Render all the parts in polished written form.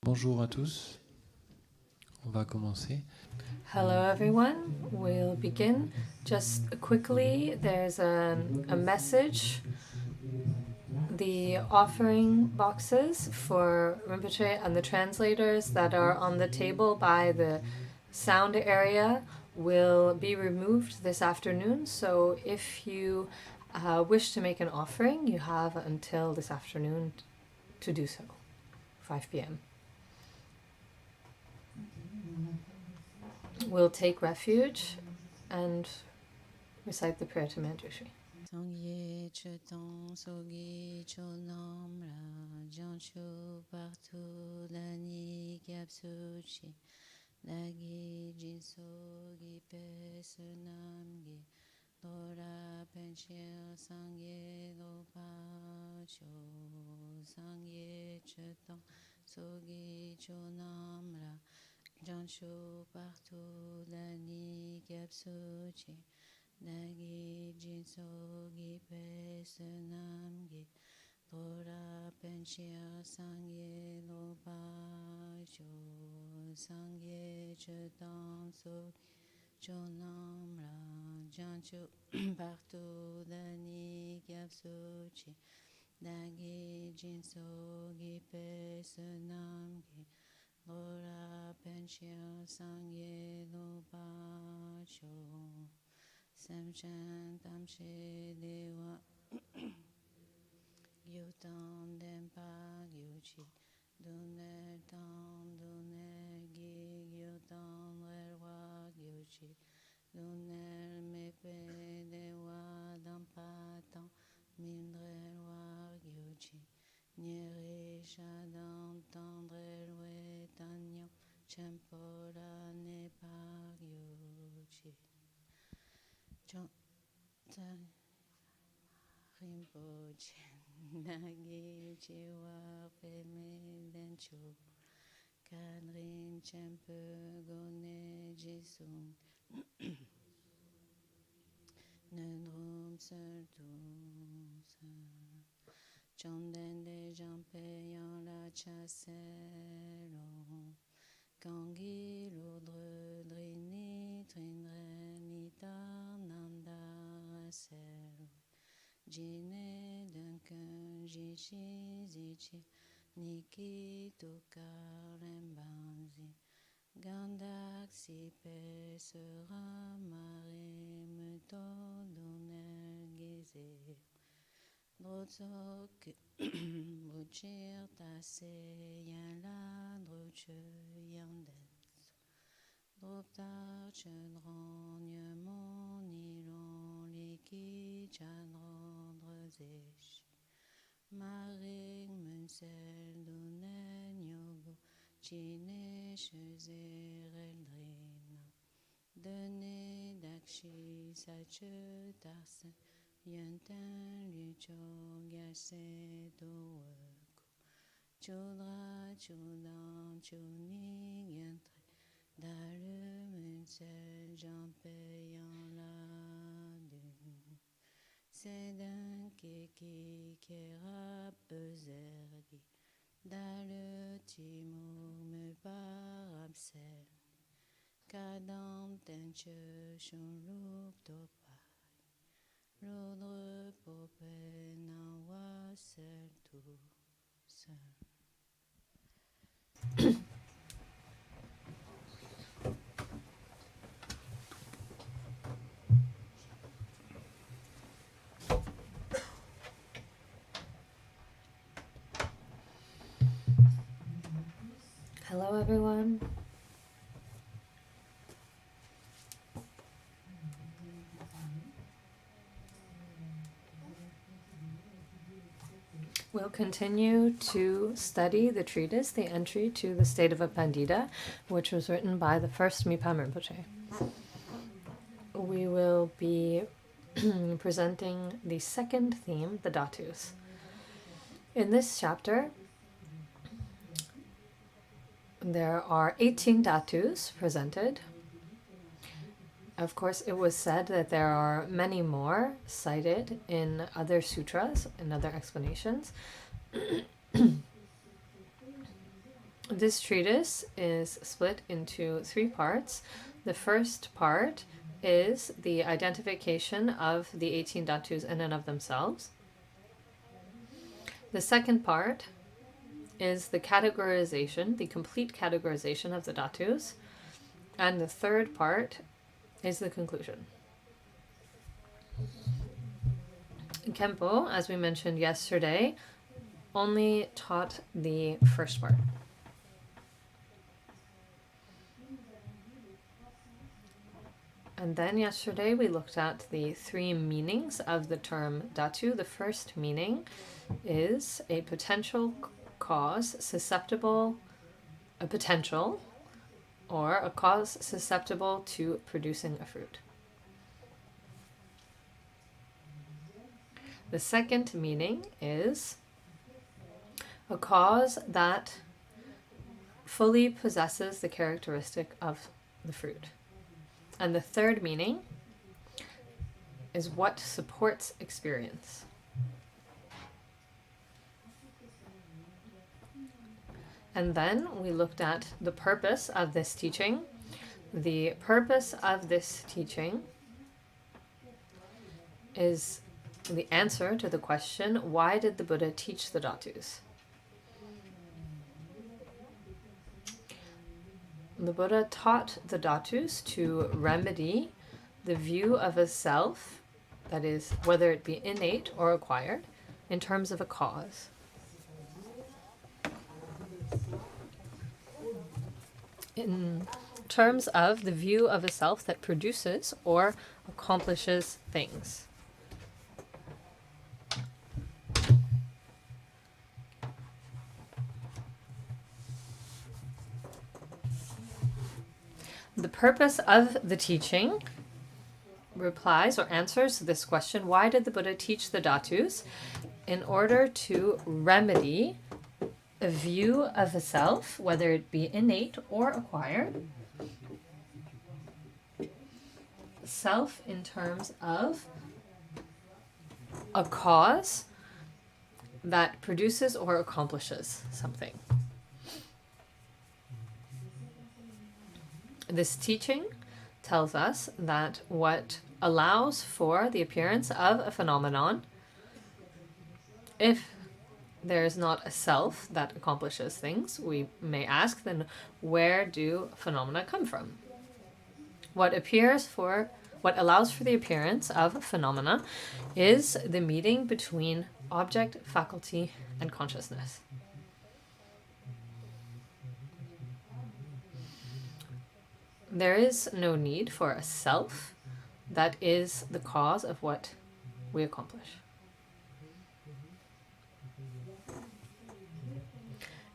Bonjour à tous. On va commencer. Hello everyone, we'll begin. Just quickly, there's a message. The offering boxes for Rinpoche and the translators that are on the table by the sound area will be removed this afternoon. So if you wish to make an offering, you have until this afternoon to do so, 5 p.m. We'll take refuge and recite the prayer to Manjushri. Sangye chetan sogi chonam ra jancho partout dani gyapsuchi dagi jinso gi pesunam gi dora penchir sangye dopa cho sangye chetan sogi chonam ra jancho partout dani gyapsuchi Nagi jinso gi pesunam gi Tora penchir sangye lopa cho sangye chetan so chonam ra jancho partout dani gyapsuchi Nagi jinso gi pesunam gi Tora penchir sangye lopa cho Samchan tamche dewa gyutam dempa gyuchi Duner tam duner gi gyutam verwa gyuchi Duner mepe dewa dampa tam mindrerwa gyuchi Nyere shadam tandrerwe tanyam Champora nepa gyuchi Chödrak Rinpoche Nagi Chiwa Peme Dencho Kadrin Chempe Gone Jisung Nendrum Sertus Chonden de Jampe Yan la Chassero Kangi Loudre Drini Trinre Nitar Nanda Sero Jine Duncan Jishi Zichi Niki Tokar Lembanzi Gandak Sipe Sera Mare Meto Doner Gize Drotsok Bruchir Tase Yala Droche Yandens Droptar Chödrak Nilon Liki Chadron Drezesh Maring Munsel Donen Yogo Chine Chezer Eldrina Dene Dakshi Sache Tarsen Yantan Lucho Gase Doweko Chödrak Chödam Choni Yantre Dale Munsel Jampe Yan la Dune Sedan Keki Kera Bezergi Dale Timur Me Parabsel Kadam Tenche Shunlup Topai L'ordre Popé Nawa Sel tout seul Hello everyone. We'll continue to study the treatise, the entry to the state of a Pandita, which was written by the first Mipham Rinpoche. We will be presenting the second theme, the Dhatus. In this chapter, there are 18 Dhatus presented. Of course, it was said that there are many more cited in other sutras and other explanations. This treatise is split into 3 parts. The first part is the identification of the 18 Dhatus in and of themselves. The second part is the categorization, the complete categorization of the Dhatus. And the third part is the conclusion. Khenpo, as we mentioned yesterday, only taught the first part. And then yesterday we looked at the 3 meanings of the term Dhatu. The first meaning is a potential cause susceptible, a potential, or a cause susceptible to producing a fruit. The second meaning is a cause that fully possesses the characteristic of the fruit. And the third meaning is what supports experience. And then we looked at the purpose of this teaching. The purpose of this teaching is the answer to the question, why did the Buddha teach the Dhatus? The Buddha taught the Dhatus to remedy the view of a self, that is, whether it be innate or acquired, in terms of a cause. In terms of the view of a self that produces or accomplishes things. The purpose of the teaching replies or answers this question, why did the Buddha teach the Dhatus? In order to remedy a view of a self, whether it be innate or acquired. Self in terms of a cause that produces or accomplishes something. This teaching tells us that what allows for the appearance of a phenomenon, if there is not a self that accomplishes things, we may ask, then where do phenomena come from? What allows for the appearance of phenomena is the meeting between object, faculty, and consciousness. There is no need for a self that is the cause of what we accomplish.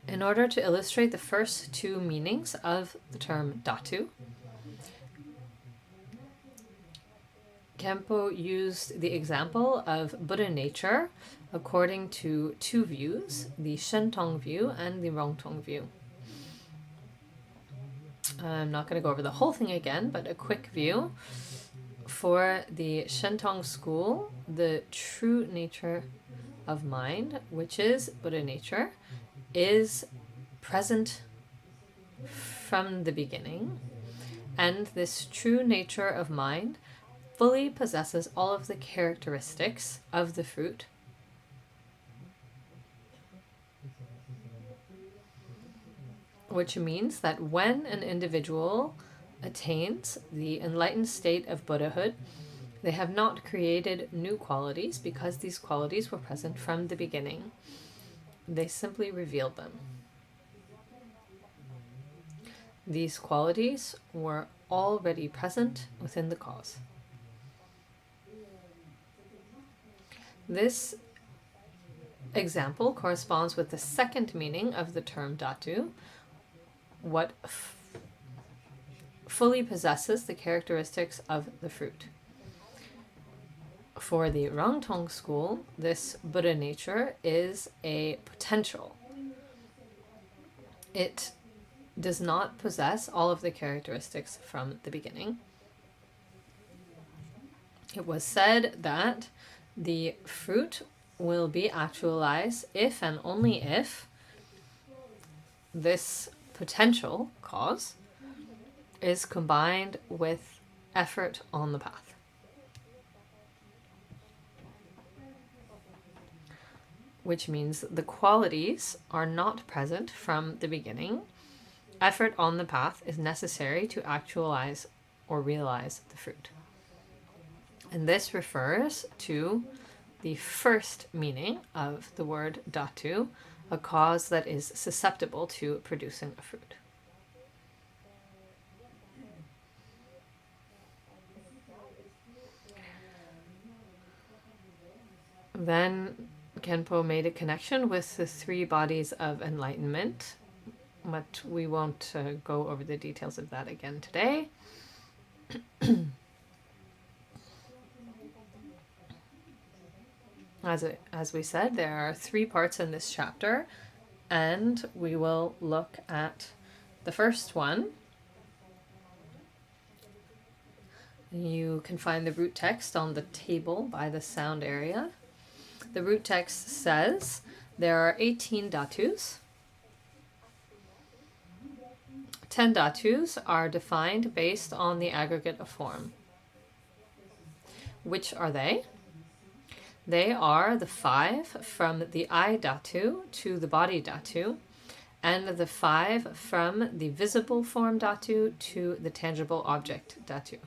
In order to illustrate the first 2 meanings of the term Dhatu, Khenpo used the example of Buddha nature according to 2 views, the Shentong view and the Rongtong view. I'm not going to go over the whole thing again, but a quick view. For the Shentong school, the true nature of mind, which is Buddha nature, is present from the beginning, and this true nature of mind fully possesses all of the characteristics of the fruit. Which means that when an individual attains the enlightened state of Buddhahood, they have not created new qualities because these qualities were present from the beginning. They simply revealed them. These qualities were already present within the cause. This example corresponds with the second meaning of the term Dhatu, what fully possesses the characteristics of the fruit. For the Rangtong school, this Buddha nature is a potential. It does not possess all of the characteristics from the beginning. It was said that the fruit will be actualized if and only if this potential cause, is combined with effort on the path. Which means the qualities are not present from the beginning. Effort on the path is necessary to actualize or realize the fruit. And this refers to the first meaning of the word dhatu, a cause that is susceptible to producing a fruit. Then Khenpo made a connection with the three bodies of enlightenment, but we won't go over the details of that again today. As we said, there are 3 parts in this chapter, and we will look at the first one. You can find the root text on the table by the sound area. The root text says there are 18 dhatus. 10 dhatus are defined based on the aggregate of form. Which are they? They are the 5 from the I dhatu to the body dhatu, and the 5 from the visible form dhatu to the tangible object dhatu.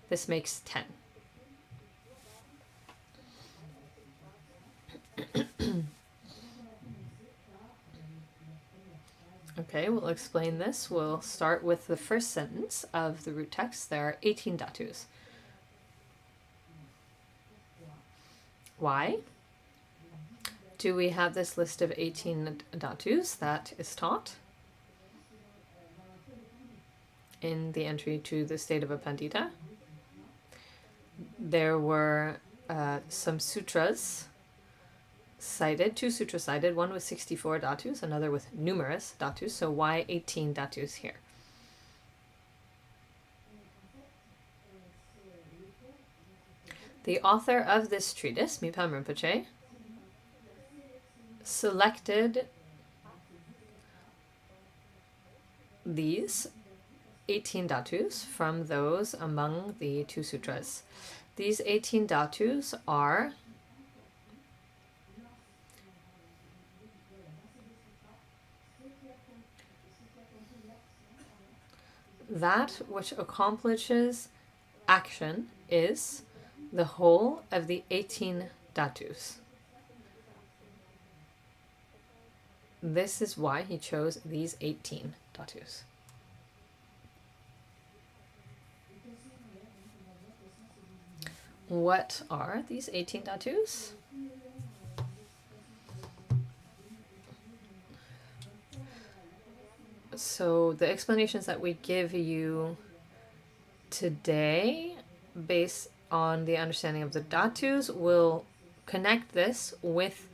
This makes 10. Okay, we'll explain this. We'll start with the first sentence of the root text. There are 18 dhatus. Why do we have this list of 18 dhatus that is taught in the entry to the state of a Pandita? There were some sutras cited, 2 sutras cited, one with 64 dhatus, another with numerous dhatus. So why 18 dhatus here? The author of this treatise, Mipham Rinpoche, selected these 18 dhatus from those among the 2 sutras. These 18 dhatus are that which accomplishes action is the whole of the 18 dhatus. This is why he chose these 18 dhatus. What are these 18 dhatus? So the explanations that we give you today, based on the understanding of the dhatus, will connect this with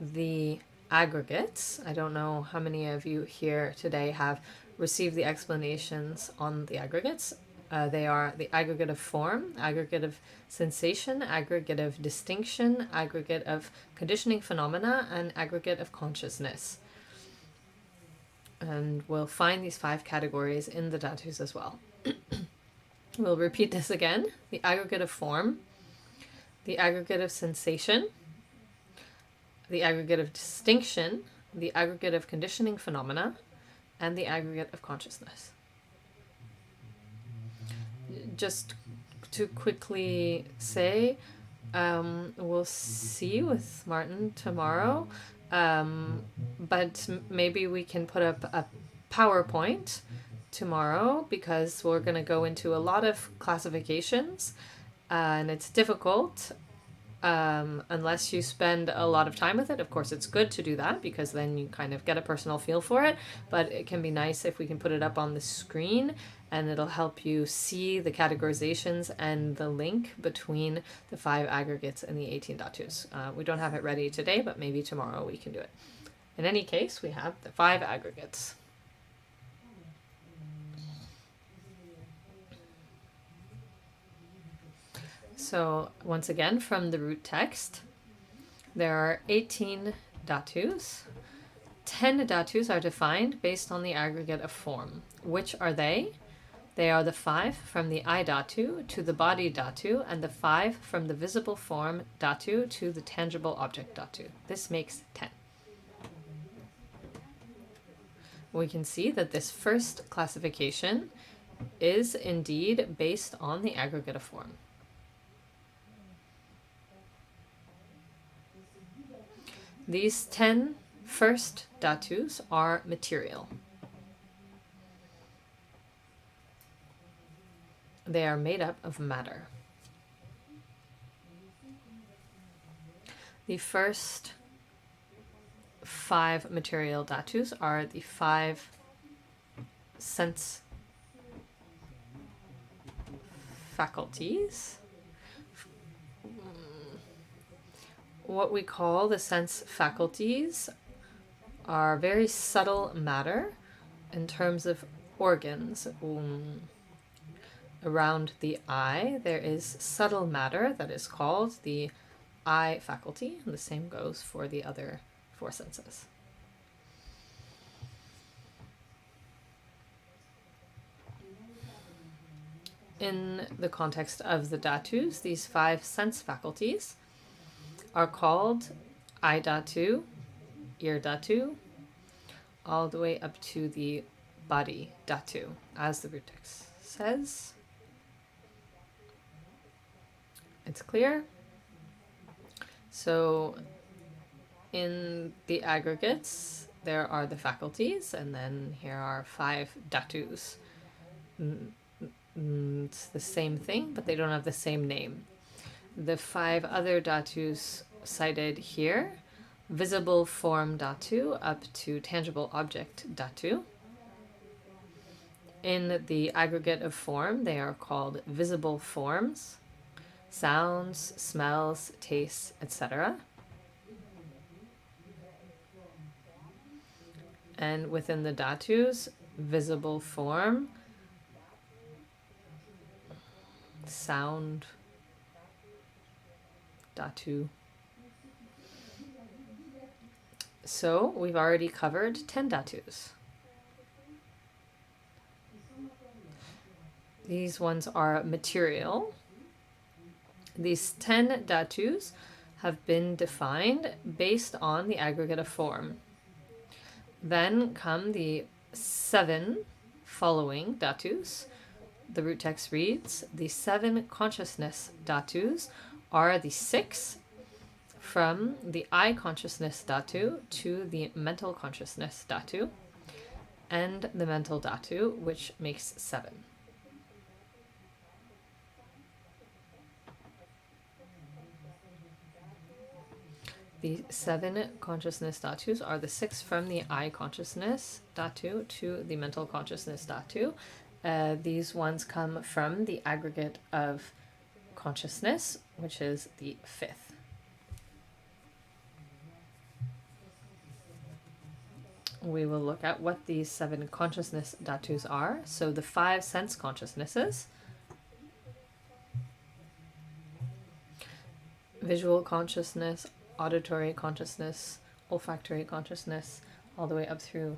the aggregates. I don't know how many of you here today have received the explanations on the aggregates. They are the aggregate of form, aggregate of sensation, aggregate of distinction, aggregate of conditioning phenomena, and aggregate of consciousness. And we'll find these 5 categories in the dhatus as well. We'll repeat this again. The aggregate of form, the aggregate of sensation, the aggregate of distinction, the aggregate of conditioning phenomena, and the aggregate of consciousness. Just to quickly say, we'll see with Martin tomorrow, but maybe we can put up a PowerPoint tomorrow, because we're going to go into a lot of classifications, and it's difficult unless you spend a lot of time with it. Of course, it's good to do that, because then you kind of get a personal feel for it, but it can be nice if we can put it up on the screen, and it'll help you see the categorizations and the link between the 5 aggregates and the 18 dhatus. We don't have it ready today, but maybe tomorrow we can do it. In any case, we have the 5 aggregates. So once again, from the root text, there are 18 dhatus. 10 dhatus are defined based on the aggregate of form. Which are they? They are the 5 from the I dhatu to the body dhatu, and the 5 from the visible form dhatu to the tangible object dhatu. This makes 10. We can see that this first classification is indeed based on the aggregate of form. These 10 first dhatus are material. They are made up of matter. The first 5 material dhatus are the 5 sense faculties. What we call the sense faculties are very subtle matter in terms of organs. Around the eye, there is subtle matter that is called the eye faculty, and the same goes for the other 4 senses. In the context of the dhatus, these 5 sense faculties are called eye dhatu, ear dhatu, all the way up to the body dhatu, as the root text says. It's clear? So in the aggregates, there are the faculties, and then here are 5 dhatus. It's the same thing, but they don't have the same name. The 5 other dhatus cited here, visible form dhatu up to tangible object dhatu. In the aggregate of form, they are called visible forms, sounds, smells, tastes, etc. And within the dhatus, visible form, sound, dhatu. So we've already covered 10 dhatus. These ones are material. These 10 dhatus have been defined based on the aggregate of form. Then come the 7 following dhatus. The root text reads, the 7 consciousness dhatus are the 6 from the I consciousness dhatu to the mental consciousness dhatu, and the mental dhatu, which makes 7. The 7 consciousness dhatus are the 6 from the I consciousness dhatu to the mental consciousness dhatu. These ones come from the aggregate of consciousness, which is the 5th. We will look at what these 7 consciousness dhatus are. So the 5 sense consciousnesses: visual consciousness, auditory consciousness, olfactory consciousness, all the way up through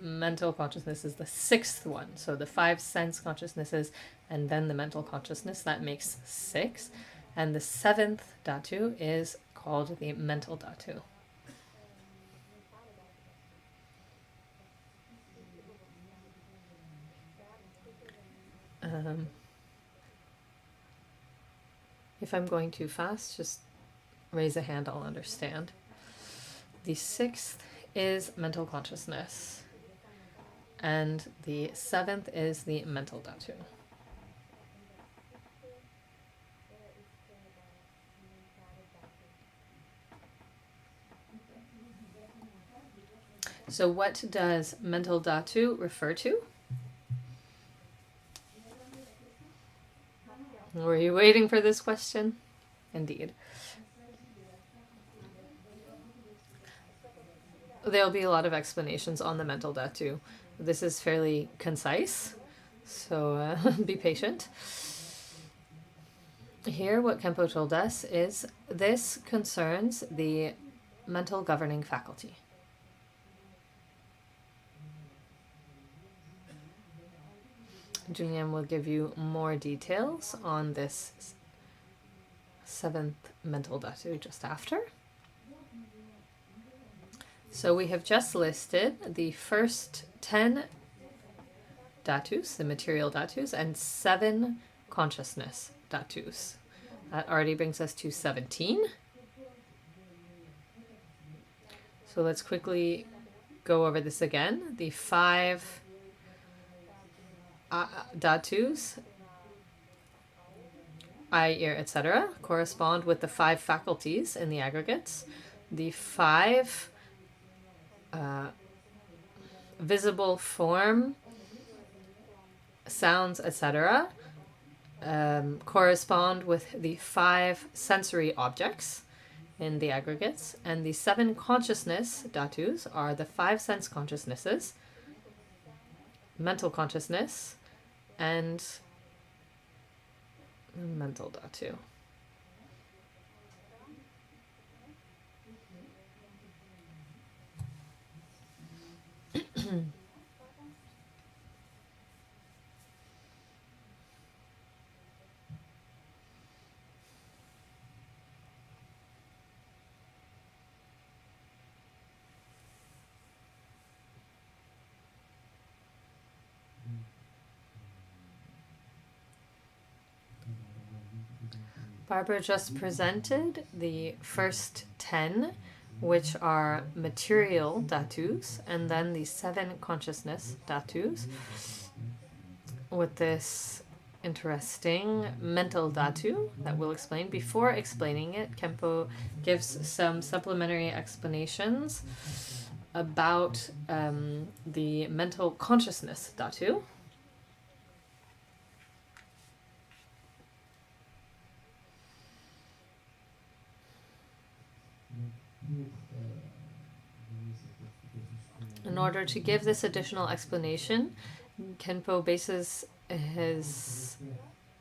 mental consciousness is the 6th one. So the 5 sense consciousnesses and then the mental consciousness, that makes 6. And the 7th dhatu is called the mental dhatu. If I'm going too fast, just raise a hand, I'll understand. The 6th is mental consciousness, and the 7th is the mental dhatu. So what does mental dhatu refer to? Were you waiting for this question? Indeed. There'll be a lot of explanations on the mental dhatu. This is fairly concise, so be patient. Here, what Khenpo told us is this concerns the mental governing faculty. Julian will give you more details on this 7th mental dhatu just after. So we have just listed the first 10 dhatus, the material dhatus, and 7 consciousness dhatus. That already brings us to 17. So let's quickly go over this again. The 5 dhatus, eye, ear, etc., correspond with the 5 faculties in the aggregates. The 5 visible form, sounds, etc., correspond with the 5 sensory objects in the aggregates, and the 7 consciousness dhatus are the 5 sense consciousnesses, mental consciousness, and mental dhatu. Barbara just presented the first 10, which are material dhatus, and then the 7 consciousness dhatus, with this interesting mental dhatu that we'll explain. Before explaining it, Khenpo gives some supplementary explanations about the mental consciousness dhatu. In order to give this additional explanation, Khenpo bases his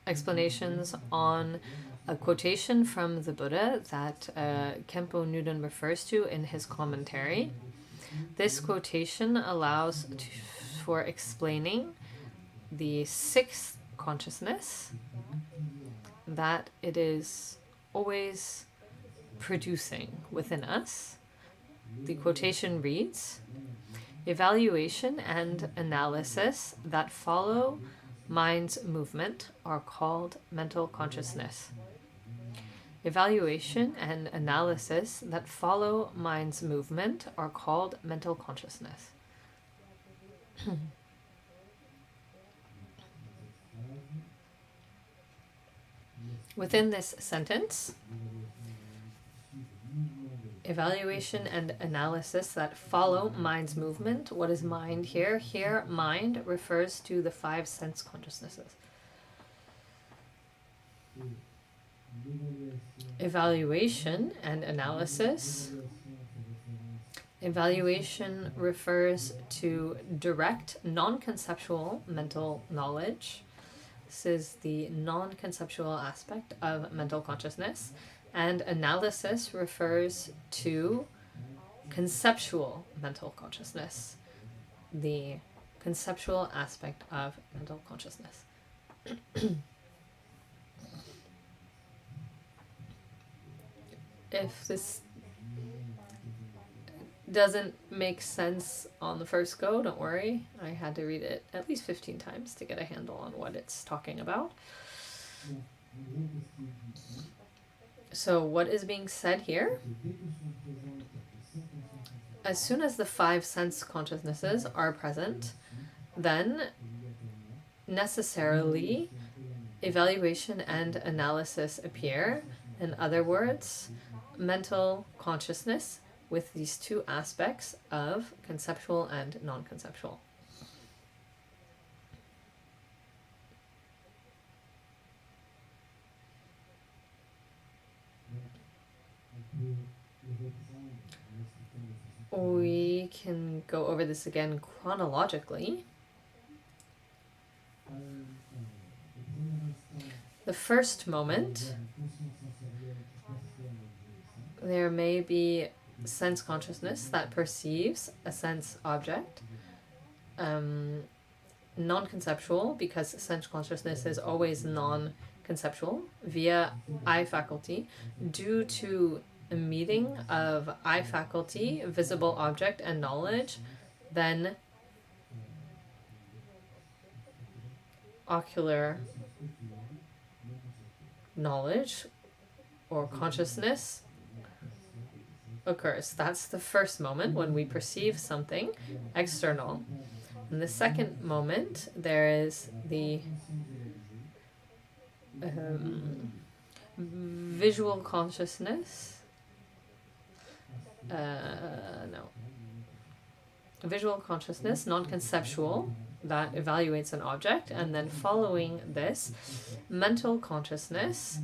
explanations on a quotation from the Buddha that Khenpo Nuden refers to in his commentary. This quotation allows for explaining the 6th consciousness, that it is always producing within us. The quotation reads, "Evaluation and analysis that follow mind's movement are called mental consciousness." Evaluation and analysis that follow mind's movement are called mental consciousness. Within this sentence, evaluation and analysis that follow mind's movement. What is mind here? Here, mind refers to the 5 sense consciousnesses. Evaluation and analysis. Evaluation refers to direct non-conceptual mental knowledge. This is the non-conceptual aspect of mental consciousness. And analysis refers to conceptual mental consciousness, the conceptual aspect of mental consciousness. If this doesn't make sense on the first go, don't worry. I had to read it at least 15 times to get a handle on what it's talking about. So what is being said here? As soon as the 5 sense consciousnesses are present, then necessarily evaluation and analysis appear. In other words, mental consciousness with these 2 aspects of conceptual and non-conceptual. We can go over this again chronologically. The the first moment, there may be sense consciousness that perceives a sense object, non-conceptual, because sense consciousness is always non-conceptual, via eye faculty, due to a meeting of eye faculty, visible object, and knowledge, then ocular knowledge or consciousness occurs. That's the first moment when we perceive something external. In the second moment, there is the visual consciousness. Visual consciousness, non-conceptual, that evaluates an object, and then following this, mental consciousness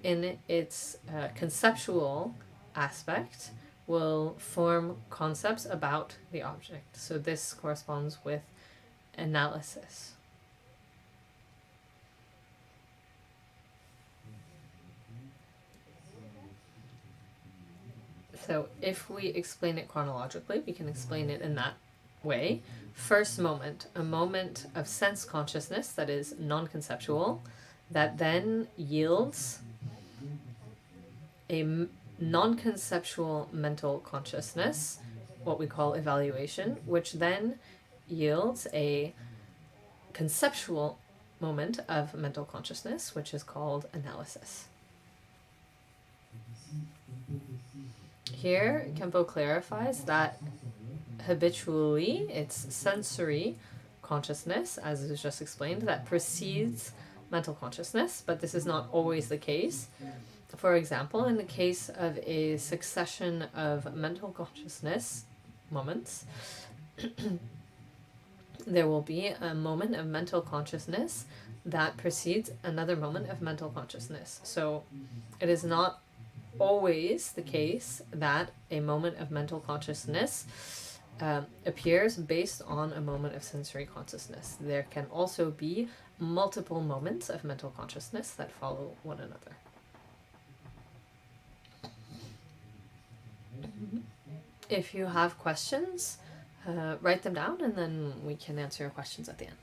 in its conceptual aspect will form concepts about the object. So this corresponds with analysis. So if we explain it chronologically, we can explain it in that way. First moment, a moment of sense consciousness that is non-conceptual, that then yields a non-conceptual mental consciousness, what we call evaluation, which then yields a conceptual moment of mental consciousness, which is called analysis. Here, Khenpo clarifies that habitually it's sensory consciousness, as is just explained, that precedes mental consciousness, but this is not always the case. For example, in the case of a succession of mental consciousness moments, there will be a moment of mental consciousness that precedes another moment of mental consciousness. So it is not always the case that a moment of mental consciousness appears based on a moment of sensory consciousness. There can also be multiple moments of mental consciousness that follow one another. If you have questions, write them down and then we can answer your questions at the end.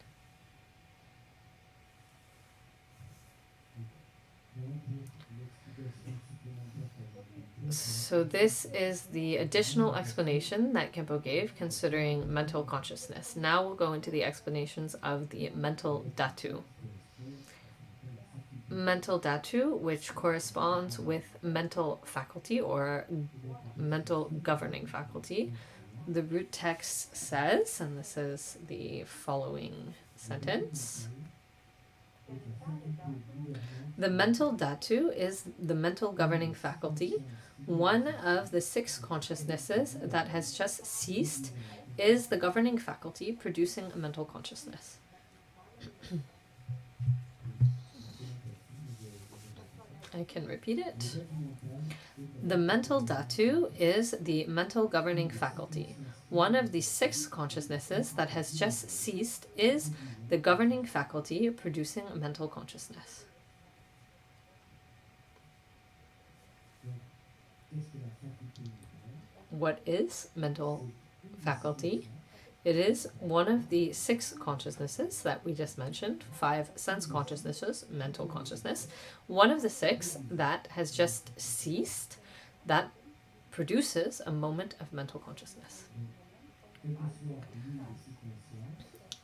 So this is the additional explanation that Khenpo gave considering mental consciousness. Now we'll go into the explanations of the mental dhatu. Mental dhatu, which corresponds with mental faculty or mental governing faculty. The root text says, and this is the following sentence, the mental dhatu is the mental governing faculty. One of the 6 consciousnesses that has just ceased is the governing faculty producing a mental consciousness. I can repeat it. The mental dhatu is the mental governing faculty. One of the 6 consciousnesses that has just ceased is the governing faculty producing a mental consciousness. What is mental faculty? It is one of the 6 consciousnesses that we just mentioned, 5 sense consciousnesses, mental consciousness. One of the 6 that has just ceased, that produces a moment of mental consciousness.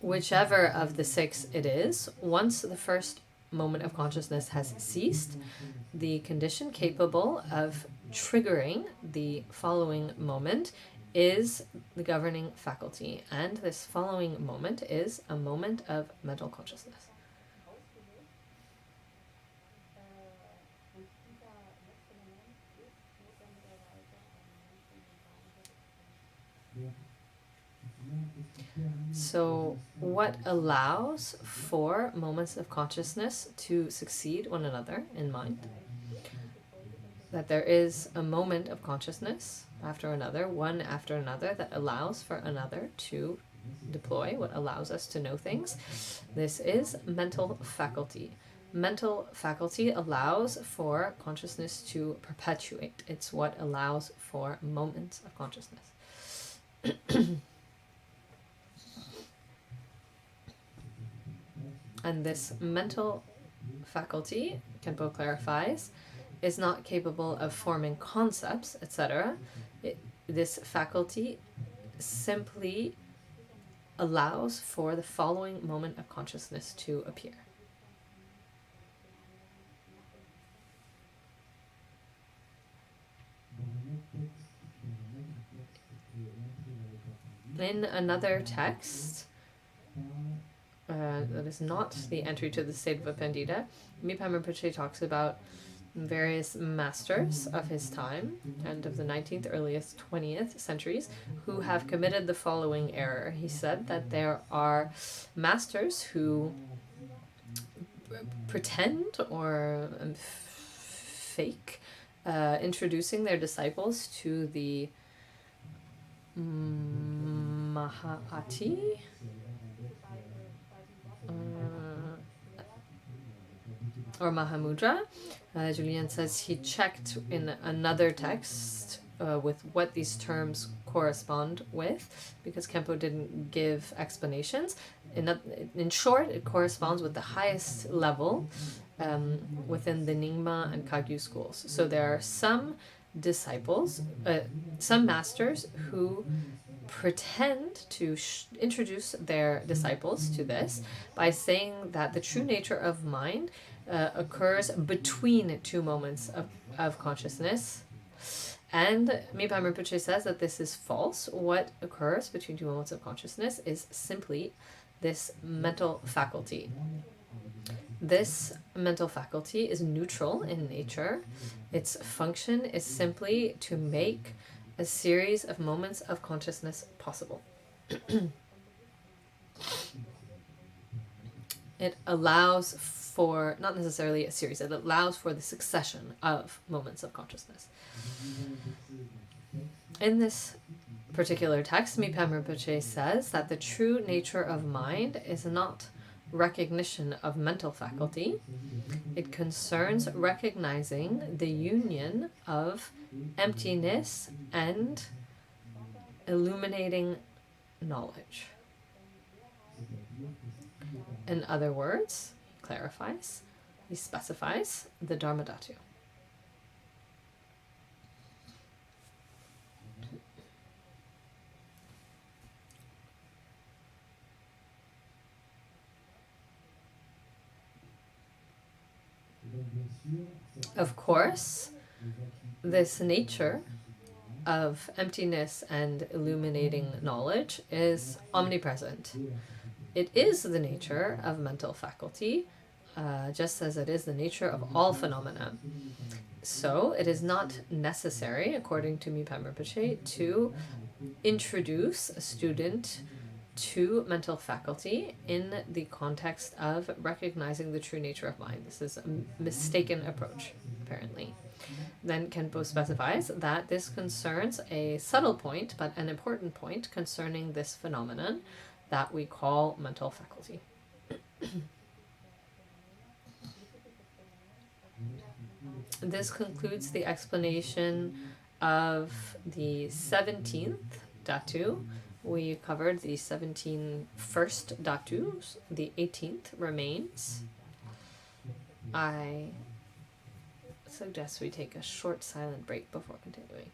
Whichever of the 6 it is, once the first moment of consciousness has ceased, the condition capable of triggering the following moment is the governing faculty, and this following moment is a moment of mental consciousness. So what allows for moments of consciousness to succeed one another in mind? That there is a moment of consciousness after another, one after another, that allows for another to deploy, what allows us to know things. This is mental faculty. mental faculty allows for consciousness to perpetuate. It's what allows for moments of consciousness. And this mental faculty, Khenpo clarifies, is not capable of forming concepts, etc. This faculty simply allows for the following moment of consciousness to appear. In another text, that is not the entry to the state of a Pandita, Mipham Rinpoche talks about various masters of his time, and of the 19th, earliest 20th centuries, who have committed the following error. He said that there are masters who pretend or fake introducing their disciples to the Mahāti, or Mahamudra. Julian says he checked in another text with what these terms correspond with, because Khenpo didn't give explanations. In short, it corresponds with the highest level within the Nyingma and Kagyu schools. So there are some disciples, some masters who pretend to introduce their disciples to this by saying that the true nature of mind occurs between two moments of consciousness. And Mipham Rinpoche says that this is false. What occurs between two moments of consciousness is simply this mental faculty. This mental faculty is neutral in nature. Its function is simply to make a series of moments of consciousness possible. It allows for, not necessarily a series, it allows for the succession of moments of consciousness. In this particular text, Mipham Rinpoche says that the true nature of mind is not recognition of mental faculty. It concerns recognizing the union of emptiness and illuminating knowledge. In other words, he clarifies, he specifies the Dharma Dhatu. Of course, this nature of emptiness and illuminating knowledge is omnipresent. It is the nature of mental faculty, just as it is the nature of all phenomena. So it is not necessary, according to Mipham Rinpoche, to introduce a student to mental faculty in the context of recognizing the true nature of mind. This is a mistaken approach, apparently. Then Khenpo specifies that this concerns a subtle point, but an important point concerning this phenomenon that we call mental faculty. This concludes the explanation of the 17th Dhatu. We covered the 17 first Dhatus. The 18th remains. I suggest we take a short silent break before continuing.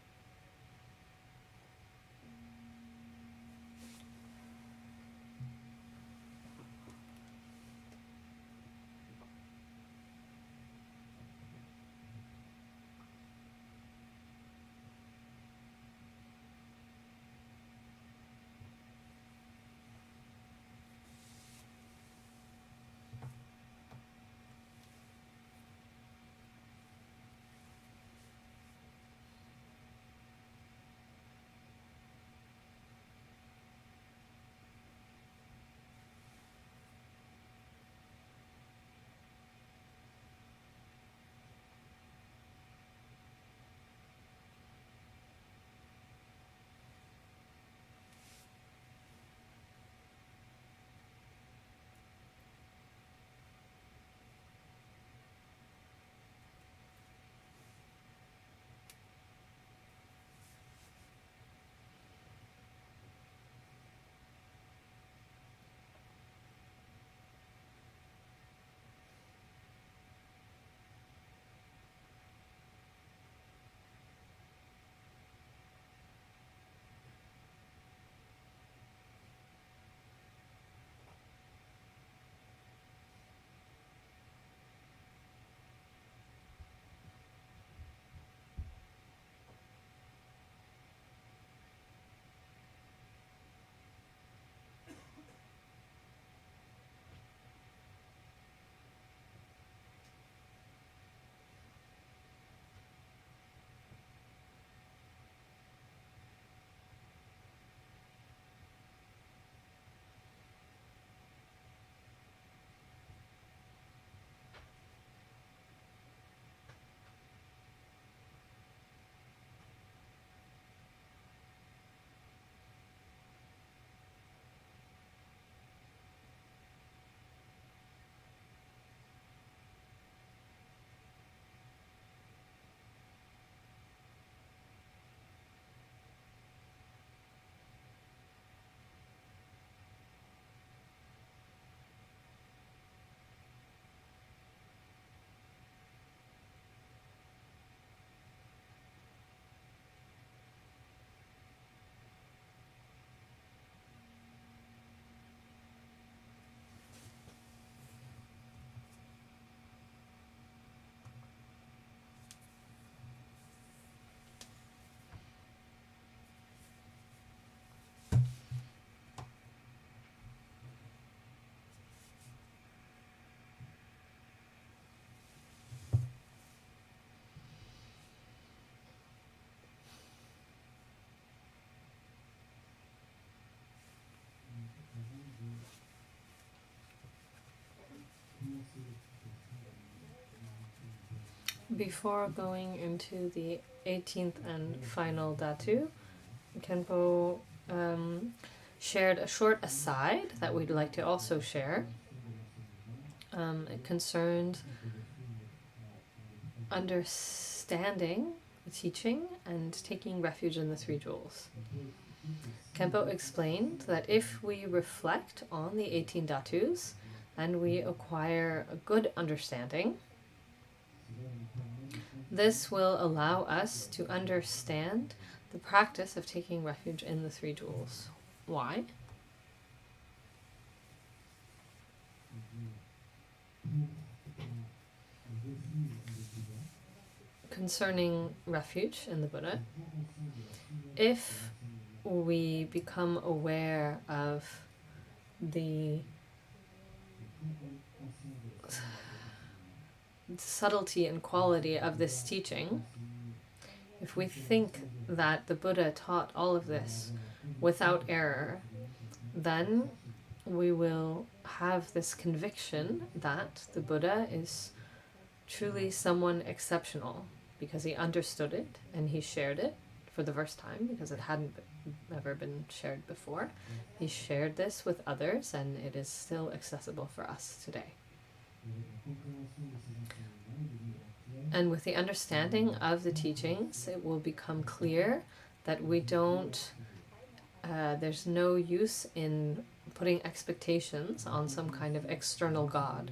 Before going into the 18th and final Dhatu, Khenpo shared a short aside that we'd like to also share. It concerned understanding the teaching and taking refuge in the three jewels. Khenpo explained that if we reflect on the 18 Dhatus and we acquire a good understanding, this will allow us to understand the practice of taking refuge in the three jewels. Why? Concerning refuge in the Buddha, if we become aware of the subtlety and quality of this teaching, if we think that the Buddha taught all of this without error, then we will have this conviction that the Buddha is truly someone exceptional because he understood it and he shared it for the first time because it hadn't ever been shared before. He shared this with others and it is still accessible for us today. And with the understanding of the teachings, it will become clear that we don't, there's no use in putting expectations on some kind of external God.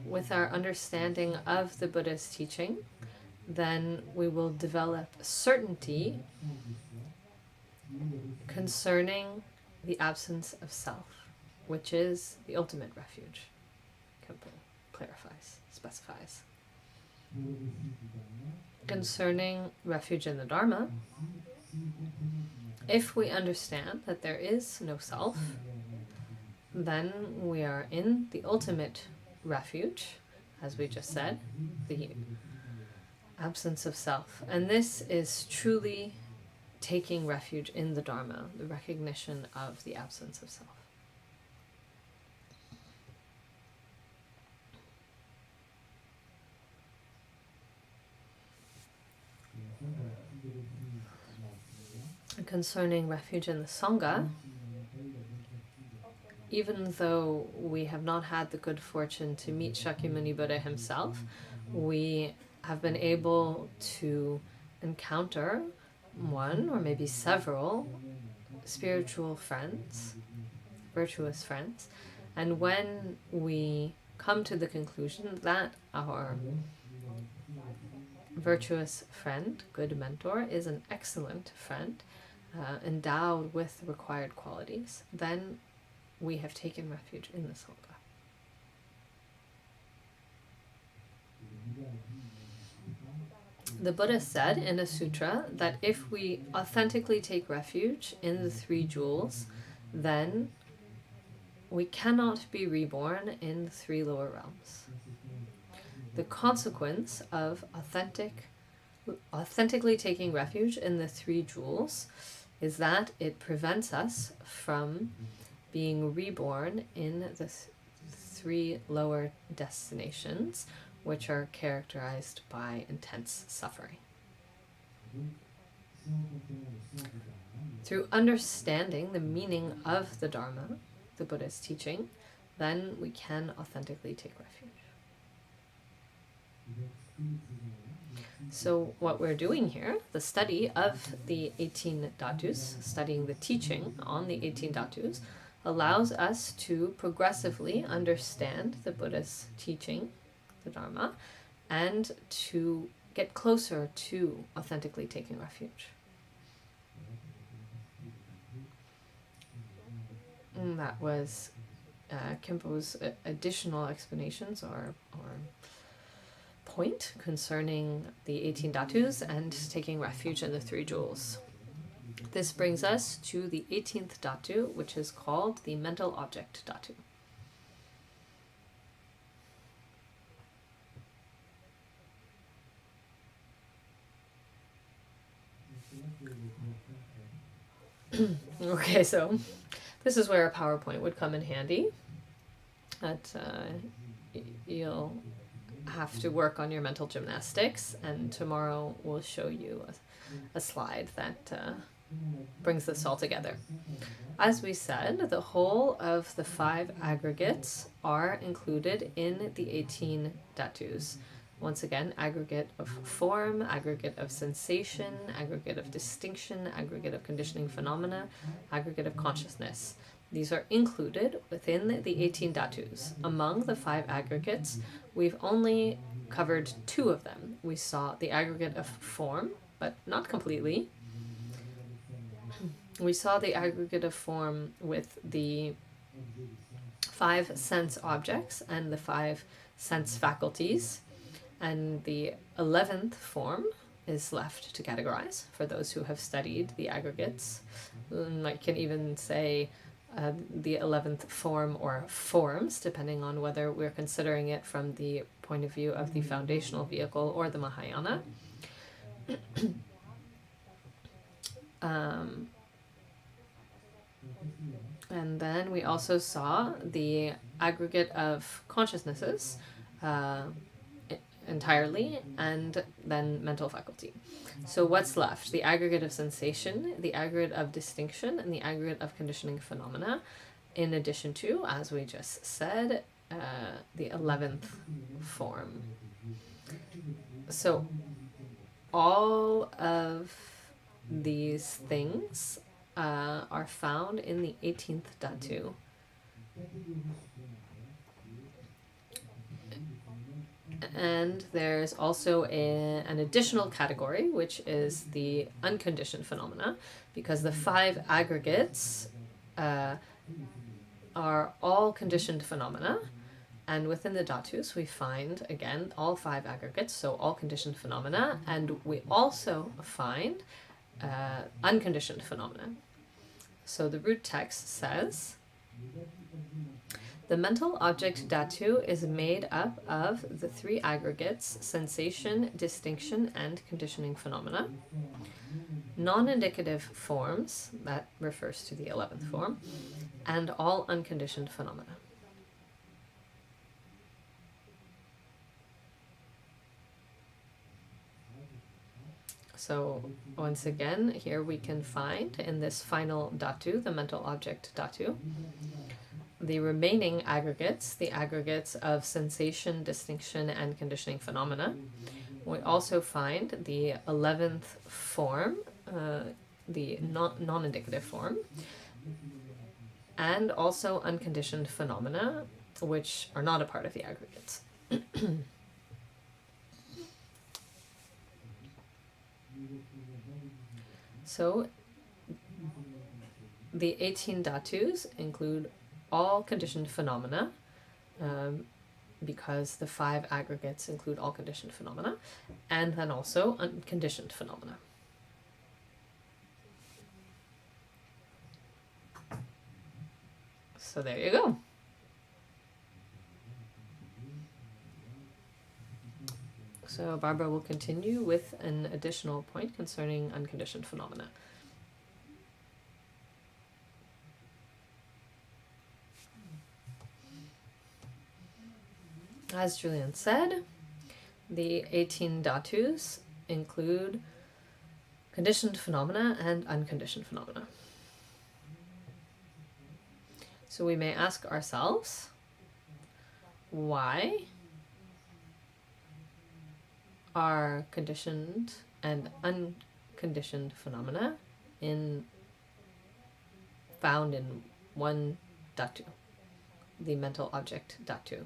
With our understanding of the Buddha's teaching, then we will develop certainty concerning the absence of self, which is the ultimate refuge. Khenpo clarifies, specifies. Concerning refuge in the Dharma, if we understand that there is no self, then we are in the ultimate refuge, as we just said, the absence of self. And this is truly taking refuge in the Dharma, the recognition of the absence of self. Concerning refuge in the Sangha, even though we have not had the good fortune to meet Shakyamuni Buddha himself, we have been able to encounter one or maybe several spiritual friends, virtuous friends, and when we come to the conclusion that our virtuous friend, good mentor, is an excellent friend, endowed with the required qualities, then we have taken refuge in the Sangha. The Buddha said in a sutra that if we authentically take refuge in the three jewels, then we cannot be reborn in the three lower realms. The consequence of authentically taking refuge in the three jewels is that it prevents us from being reborn in the three lower destinations, which are characterized by intense suffering. Through understanding the meaning of the Dharma, the Buddha's teaching, then we can authentically take refuge. So what we're doing here, the study of the 18 Dhatus, studying the teaching on the 18 Dhatus, allows us to progressively understand the Buddha's teaching, the Dharma, and to get closer to authentically taking refuge. And that was Khenpo's additional explanations or point concerning the 18 Dhatus and taking refuge in the three jewels. This brings us to the 18th Dhatu, which is called the mental object Dhatu. Okay, so this is where a PowerPoint would come in handy. That you'll have to work on your mental gymnastics, and tomorrow we'll show you a slide that brings this all together. As we said, the whole of the 5 aggregates are included in the 18 dhatus. Once again, aggregate of form, aggregate of sensation, aggregate of distinction, aggregate of conditioning phenomena, aggregate of consciousness. These are included within the 18 dhatus. Among the 5 aggregates, we've only covered 2 of them. We saw the aggregate of form, but not completely. We saw the aggregate of form with the 5 sense objects and the 5 sense faculties. And the 11th form is left to categorize for those who have studied the aggregates. I can even say the 11th form or forms, depending on whether we're considering it from the point of view of the foundational vehicle or the Mahayana. And then we also saw the aggregate of consciousnesses entirely, and then mental faculty. So what's left? The aggregate of sensation, the aggregate of distinction, and the aggregate of conditioning phenomena, in addition to, as we just said, the 11th form. So all of these things are found in the 18th dhatu. And there's also an additional category, which is the unconditioned phenomena, because the 5 aggregates are all conditioned phenomena. And within the dhatus, we find, again, all 5 aggregates, so all conditioned phenomena. And we also find unconditioned phenomena. So the root text says, the mental object dhatu is made up of the 3 aggregates, sensation, distinction, and conditioning phenomena. Non-indicative forms, that refers to the 11th form, and all unconditioned phenomena. So once again, here we can find in this final dhatu, the mental object dhatu, the remaining aggregates, the aggregates of sensation, distinction, and conditioning phenomena. We also find the 11th form, the non-indicative form, and also unconditioned phenomena, which are not a part of the aggregates. So the 18 dhatus include all conditioned phenomena, because the 5 aggregates include all conditioned phenomena, and then also unconditioned phenomena. So there you go. So Barbara will continue with an additional point concerning unconditioned phenomena. As Julian said, the 18 dhatus include conditioned phenomena and unconditioned phenomena. So we may ask ourselves, why are conditioned and unconditioned phenomena found in one dhatu, the mental object dhatu?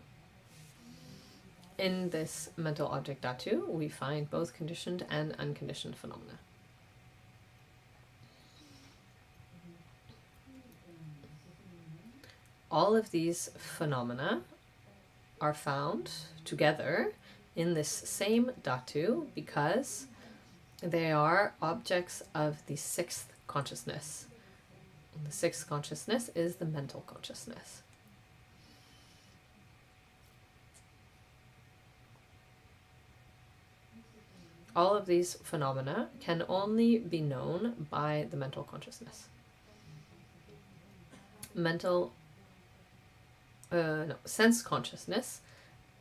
In this mental object dhatu, we find both conditioned and unconditioned phenomena. All of these phenomena are found together in this same dhatu because they are objects of the 6th consciousness. The 6th consciousness is the mental consciousness. All of these phenomena can only be known by the mental consciousness. Sense consciousness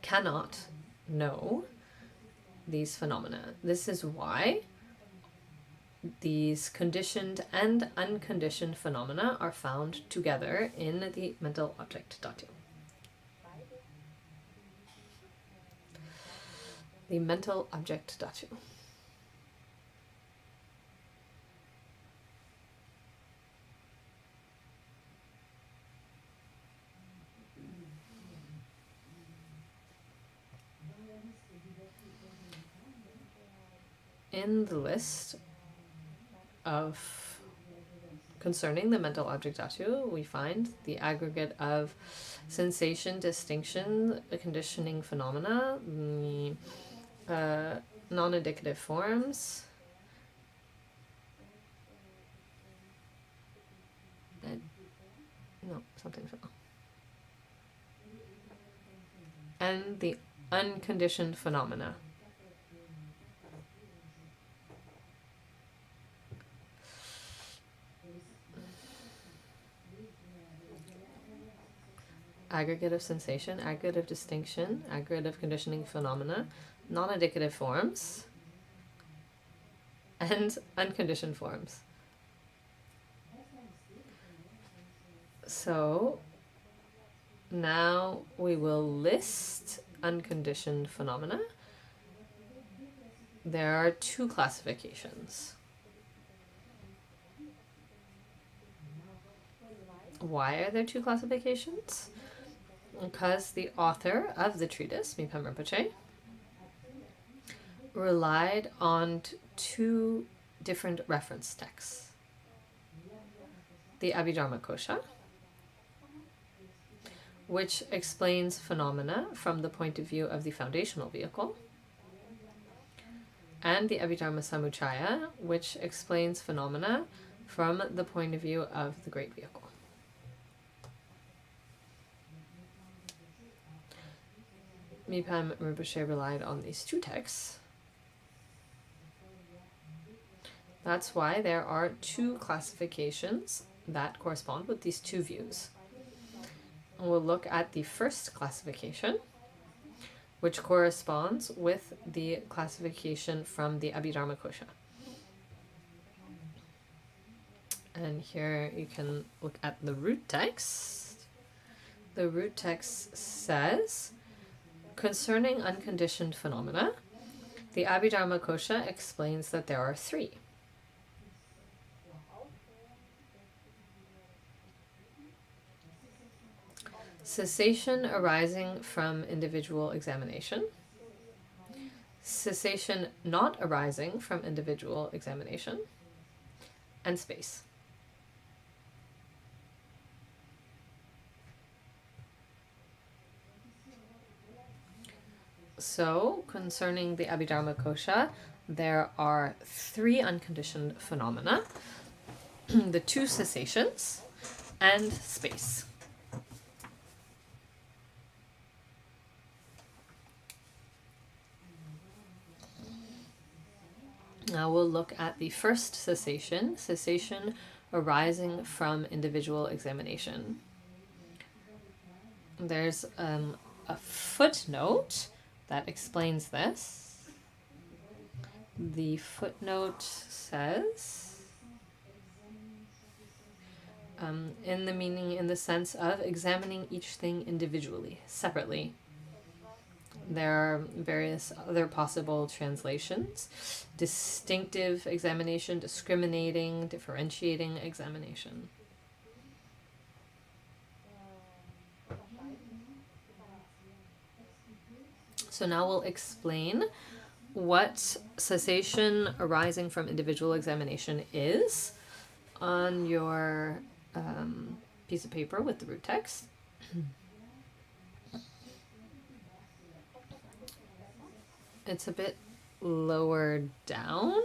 cannot know these phenomena. This is why these conditioned and unconditioned phenomena are found together in the mental object dhatu. The mental object dhatu. In the list of concerning the mental object dhatu, we find the aggregate of sensation, distinction, conditioning phenomena, the non-indicative forms, and the unconditioned phenomena. Aggregate of sensation, aggregate of distinction, aggregate of conditioning phenomena, non-indicative forms, and unconditioned forms. So now we will list unconditioned phenomena. There are two classifications. Why are there two classifications? Because the author of the treatise, Mipham Rinpoche, relied on two different reference texts. The Abhidharma Kosha, which explains phenomena from the point of view of the foundational vehicle, and the Abhidharma Samuchaya, which explains phenomena from the point of view of the great vehicle. Mipham Rinpoche relied on these two texts. That's why there are two classifications that correspond with these two views. We'll look at the first classification, which corresponds with the classification from the Abhidharma Kosha. And here you can look at the root text. The root text says, concerning unconditioned phenomena, the Abhidharma Kosha explains that there are three. Cessation arising from individual examination, cessation not arising from individual examination, and space. So, concerning the Abhidharma Kosha, there are three unconditioned phenomena, the two cessations, and space. Now we'll look at the first cessation, cessation arising from individual examination. There's a footnote that explains this. The footnote says, in the meaning, in the sense of examining each thing individually, separately. There are various other possible translations. Distinctive examination, discriminating, differentiating examination. So now we'll explain what cessation arising from individual examination is on your piece of paper with the root text. It's a bit lower down,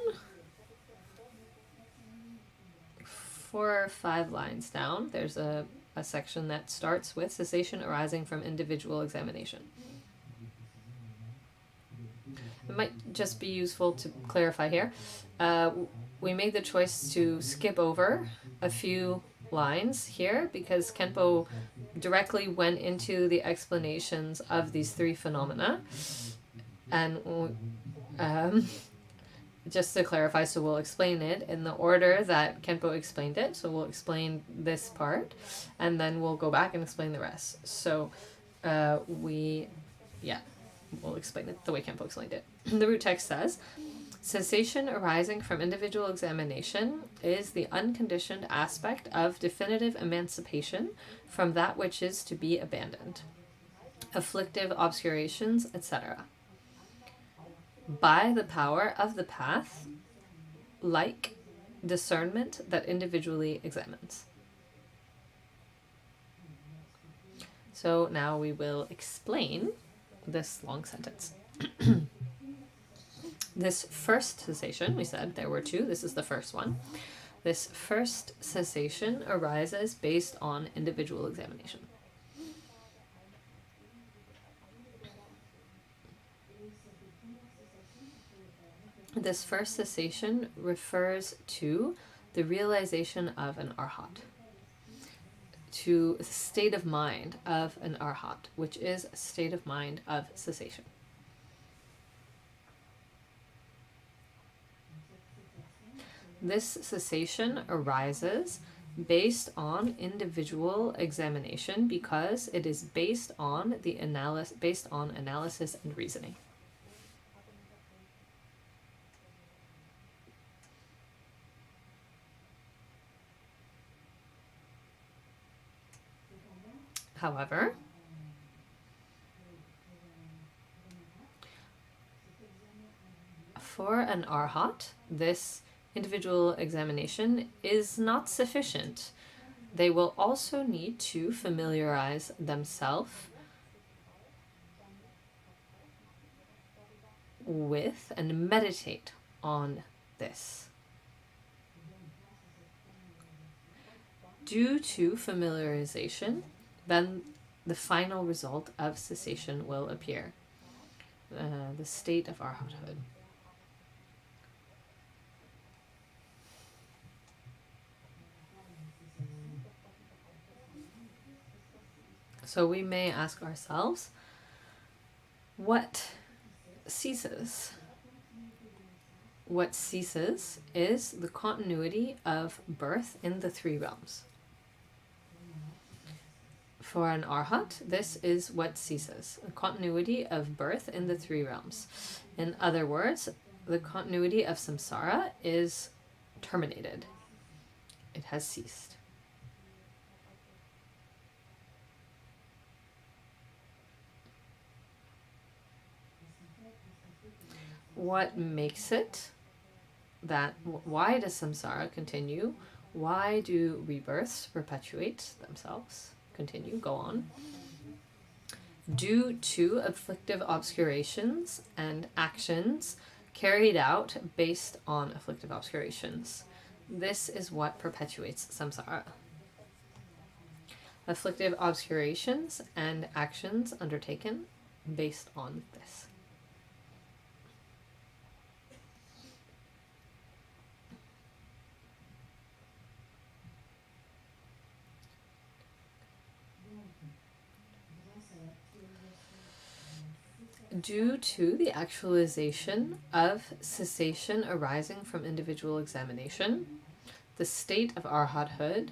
4 or 5 lines down. There's a section that starts with cessation arising from individual examination. It might just be useful to clarify here. We made the choice to skip over a few lines here because Khenpo directly went into the explanations of these three phenomena. And just to clarify, so we'll explain it in the order that Khenpo explained it. So we'll explain this part, and then we'll go back and explain the rest. So we'll explain it the way Khenpo explained it. The root text says, cessation arising from individual examination is the unconditioned aspect of definitive emancipation from that which is to be abandoned, afflictive obscurations, etc. By the power of the path, like discernment that individually examines. So now we will explain this long sentence. This first cessation, we said there were two, this is the first one. This first cessation arises based on individual examination. This first cessation refers to the realization of an arhat, to the state of mind of an arhat, which is a state of mind of cessation. This cessation arises based on individual examination because it is based on analysis and reasoning. However, for an arhat, this individual examination is not sufficient. They will also need to familiarize themselves with and meditate on this. Due to familiarization, then the final result of cessation will appear, the state of arhathood. So we may ask ourselves, what ceases? What ceases is the continuity of birth in the three realms. For an arhat, this is what ceases, a continuity of birth in the three realms. In other words, the continuity of samsara is terminated. It has ceased. What makes it that, why does samsara continue? Why do rebirths perpetuate themselves? Continue, go on. Due to afflictive obscurations and actions carried out based on afflictive obscurations. This is what perpetuates samsara. Afflictive obscurations and actions undertaken based on this. Due to the actualization of cessation arising from individual examination, the state of arhathood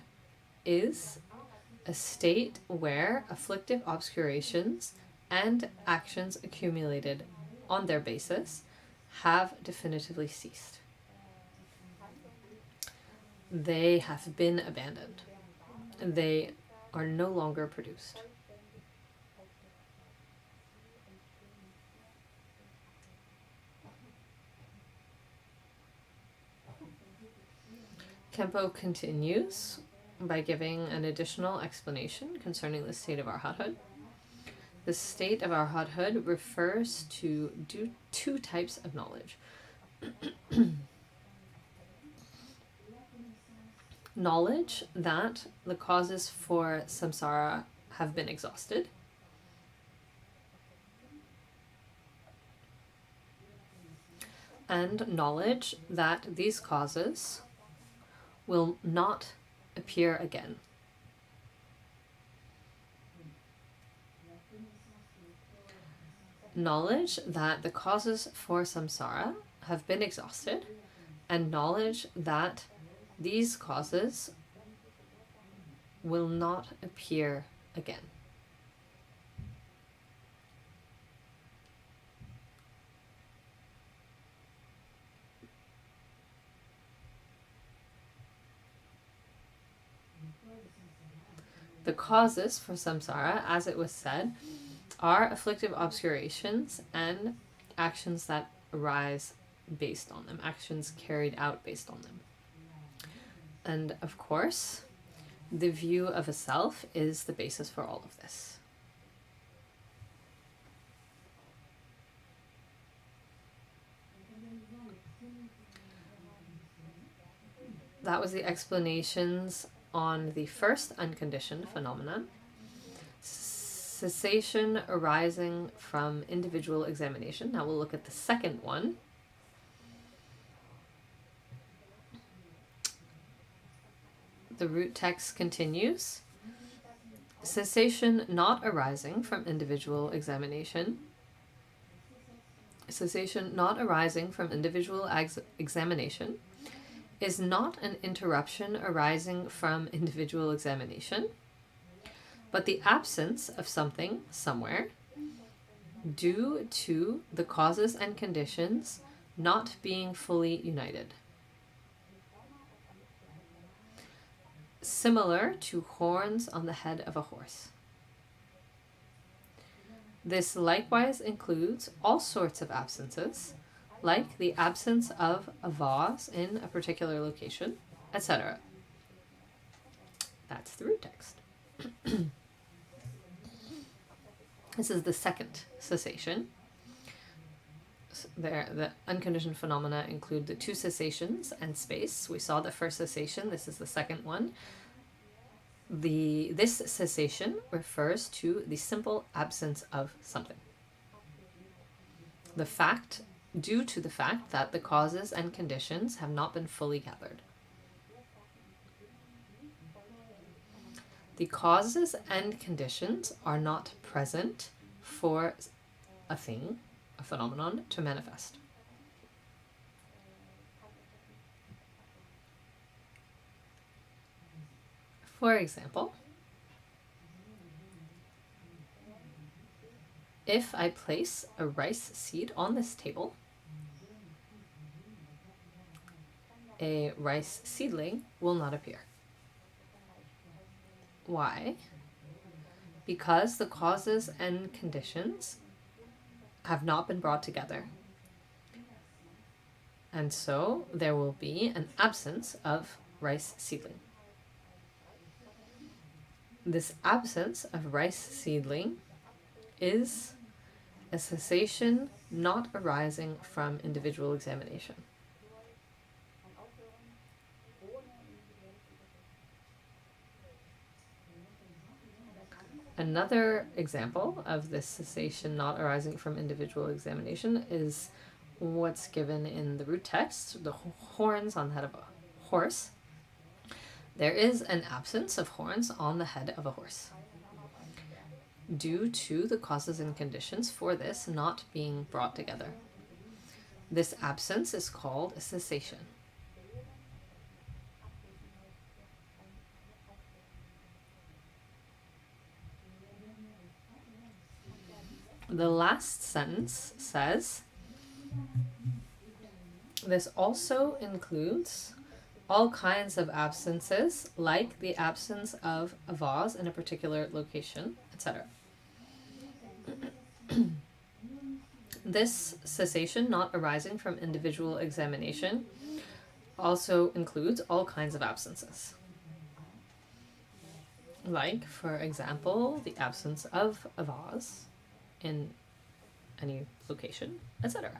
is a state where afflictive obscurations and actions accumulated on their basis have definitively ceased. They have been abandoned. They are no longer produced. Khenpo continues by giving an additional explanation concerning the state of arhathood. The state of arhathood refers to two types of knowledge. Knowledge that the causes for samsara have been exhausted. And knowledge that these causes will not appear again. knowledge that the causes for samsara have been exhausted, and knowledge that these causes will not appear again. The causes for samsara, as it was said, are afflictive obscurations and actions that arise based on them, actions carried out based on them. And of course, the view of a self is the basis for all of this. That was the explanations on the first unconditioned phenomenon, cessation arising from individual examination. Now we'll look at the second one. The root text continues. Cessation not arising from individual examination. Cessation not arising from individual examination is not an interruption arising from individual examination, but the absence of something somewhere due to the causes and conditions not being fully united. Similar to horns on the head of a horse. This likewise includes all sorts of absences, like the absence of a vase in a particular location, etc. That's the root text. This is the second cessation. There, the unconditioned phenomena include the two cessations and space. We saw the first cessation. This is the second one. This cessation refers to the simple absence of something. Due to the fact that the causes and conditions have not been fully gathered. The causes and conditions are not present for a thing, a phenomenon, to manifest. For example, if I place a rice seed on this table, a rice seedling will not appear. Why? Because the causes and conditions have not been brought together. And so there will be an absence of rice seedling. This absence of rice seedling is a cessation not arising from individual examination. Another example of this cessation not arising from individual examination is what's given in the root text, the horns on the head of a horse. There is an absence of horns on the head of a horse due to the causes and conditions for this not being brought together. This absence is called a cessation. The last sentence says, this also includes all kinds of absences, like the absence of a vase in a particular location, etc. This cessation not arising from individual examination also includes all kinds of absences. Like, for example, the absence of a vase in any location, etc.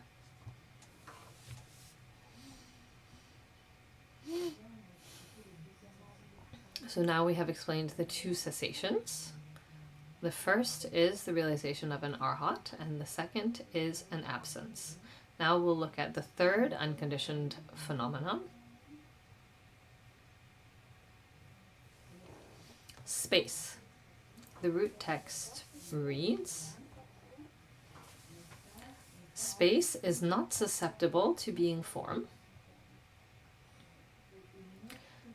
So now we have explained the two cessations. The first is the realization of an arhat, and the second is an absence. Now we'll look at the third unconditioned phenomenon. Space. The root text reads, Space is not susceptible to being form,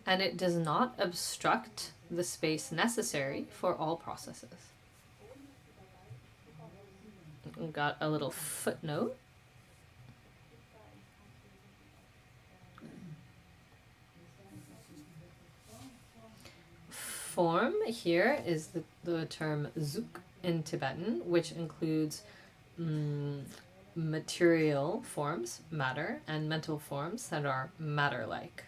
and it does not obstruct the space necessary for all processes. We've got a little footnote. Form here is the term zuk in Tibetan, which includes material forms, matter, and mental forms that are matter-like.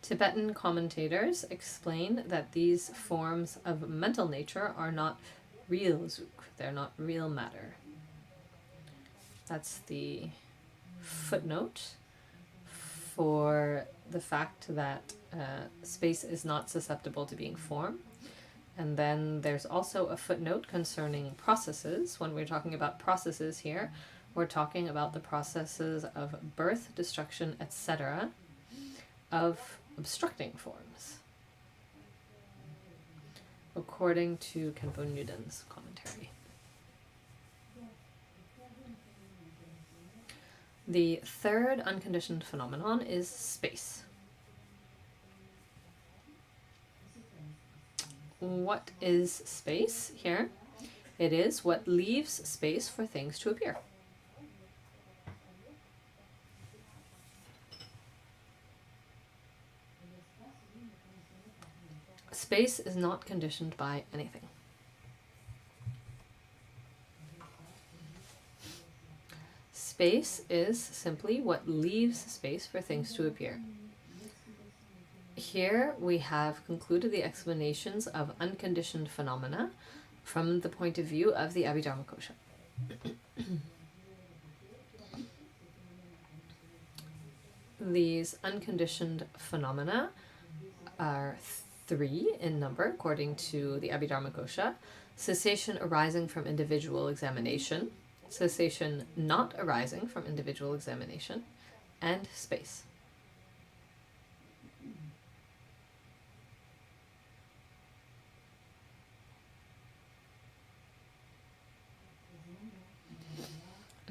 Tibetan commentators explain that these forms of mental nature are not real zuk, they're not real matter. That's the footnote for the fact that space is not susceptible to being form. And then there's also a footnote concerning processes. When we're talking about processes here, we're talking about the processes of birth, destruction, etc., of obstructing forms, according to Khenpo Nyuden's commentary. The third unconditioned phenomenon is space. What is space here? It is what leaves space for things to appear. Space is not conditioned by anything. Space is simply what leaves space for things to appear. Here we have concluded the explanations of unconditioned phenomena from the point of view of the Abhidharmakosha. These unconditioned phenomena are 3 in number, according to the Abhidharmakosha: cessation arising from individual examination, cessation not arising from individual examination, and space.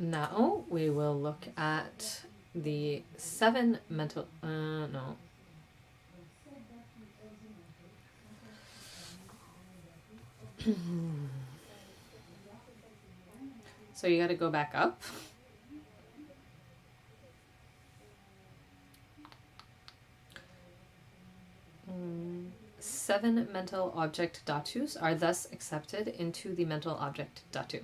Now we will look at the 7 mental... So you got to go back up. Seven mental object dhatus are thus accepted into the mental object dhatu.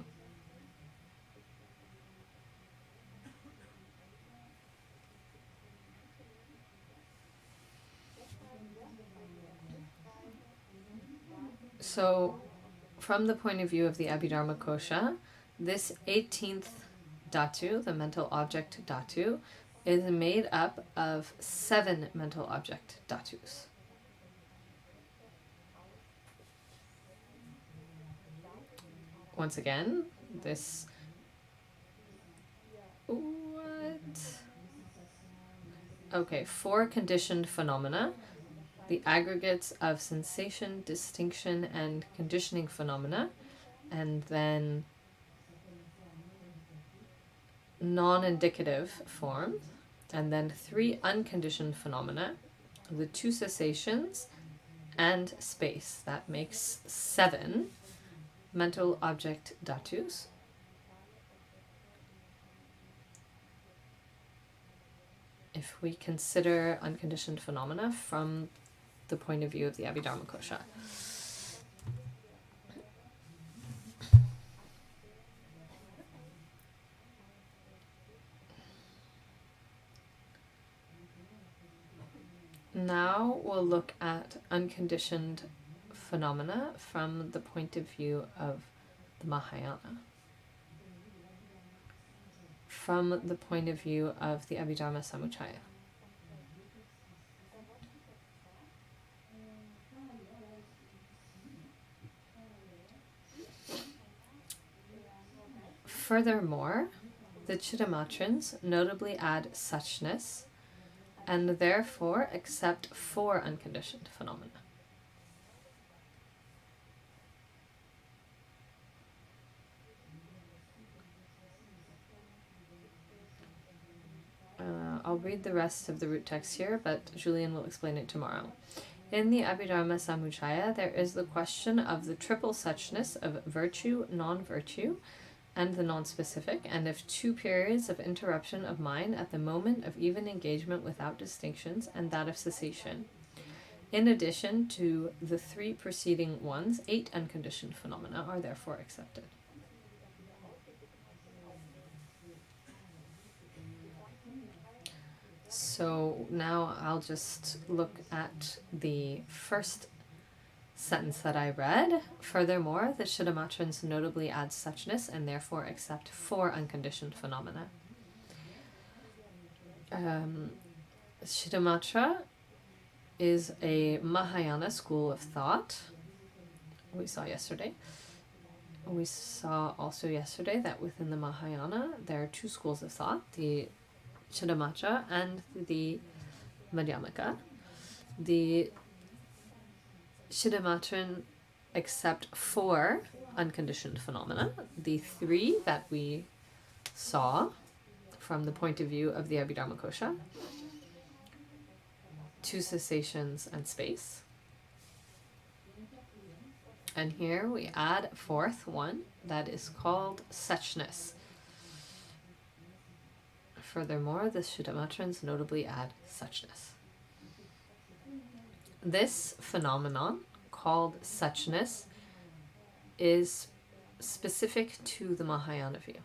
So, from the point of view of the Abhidharmakosha, this 18th dhatu, the mental object dhatu, is made up of 7 mental object dhatus. Once again, this... What? Okay, 4 conditioned phenomena, the aggregates of sensation, distinction, and conditioning phenomena, and then non-indicative forms, and then 3 unconditioned phenomena, the 2 cessations, and space. That makes 7 mental object dhatus. If we consider unconditioned phenomena from the point of view of the Abhidharmakosha. Now we'll look at unconditioned phenomena from the point of view of the Mahayana. From the point of view of the Abhidharma Samuccaya. Furthermore, the Chittamatrins notably add suchness and therefore accept 4 unconditioned phenomena. I'll read the rest of the root text here, but Julian will explain it tomorrow. In the Abhidharma Samuccaya, there is the question of the triple suchness of virtue, non-virtue, and the non-specific, and of two periods of interruption of mind at the moment of even engagement without distinctions, and that of cessation. In addition to the three preceding ones, 8 unconditioned phenomena are therefore accepted. So now I'll just look at the first sentence that I read. Furthermore, the Shitamatrans notably add suchness and therefore accept 4 unconditioned phenomena. Shittamatra is a Mahayana school of thought. We saw yesterday. We saw also yesterday that within the Mahayana there are 2 schools of thought, the Chittamatra and the Madhyamaka. The Chittamatran accept 4 unconditioned phenomena, the 3 that we saw from the point of view of the Abhidharma Kosha, 2 cessations and space. And here we add a 4th one that is called suchness. Furthermore, the Chittamatrans notably add suchness. This phenomenon, called suchness, is specific to the Mahayana view.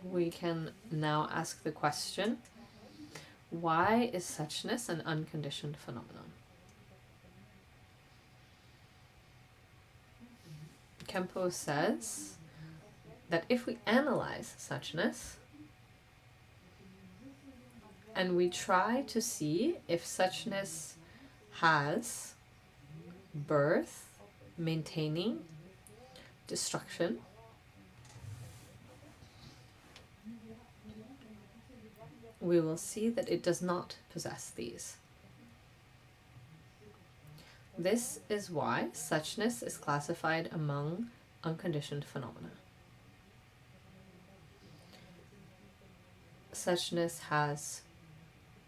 We can now ask the question, why is suchness an unconditioned phenomenon? Khenpo says that if we analyze suchness and we try to see if suchness has birth, maintaining, destruction, we will see that it does not possess these. This is why suchness is classified among unconditioned phenomena. Suchness has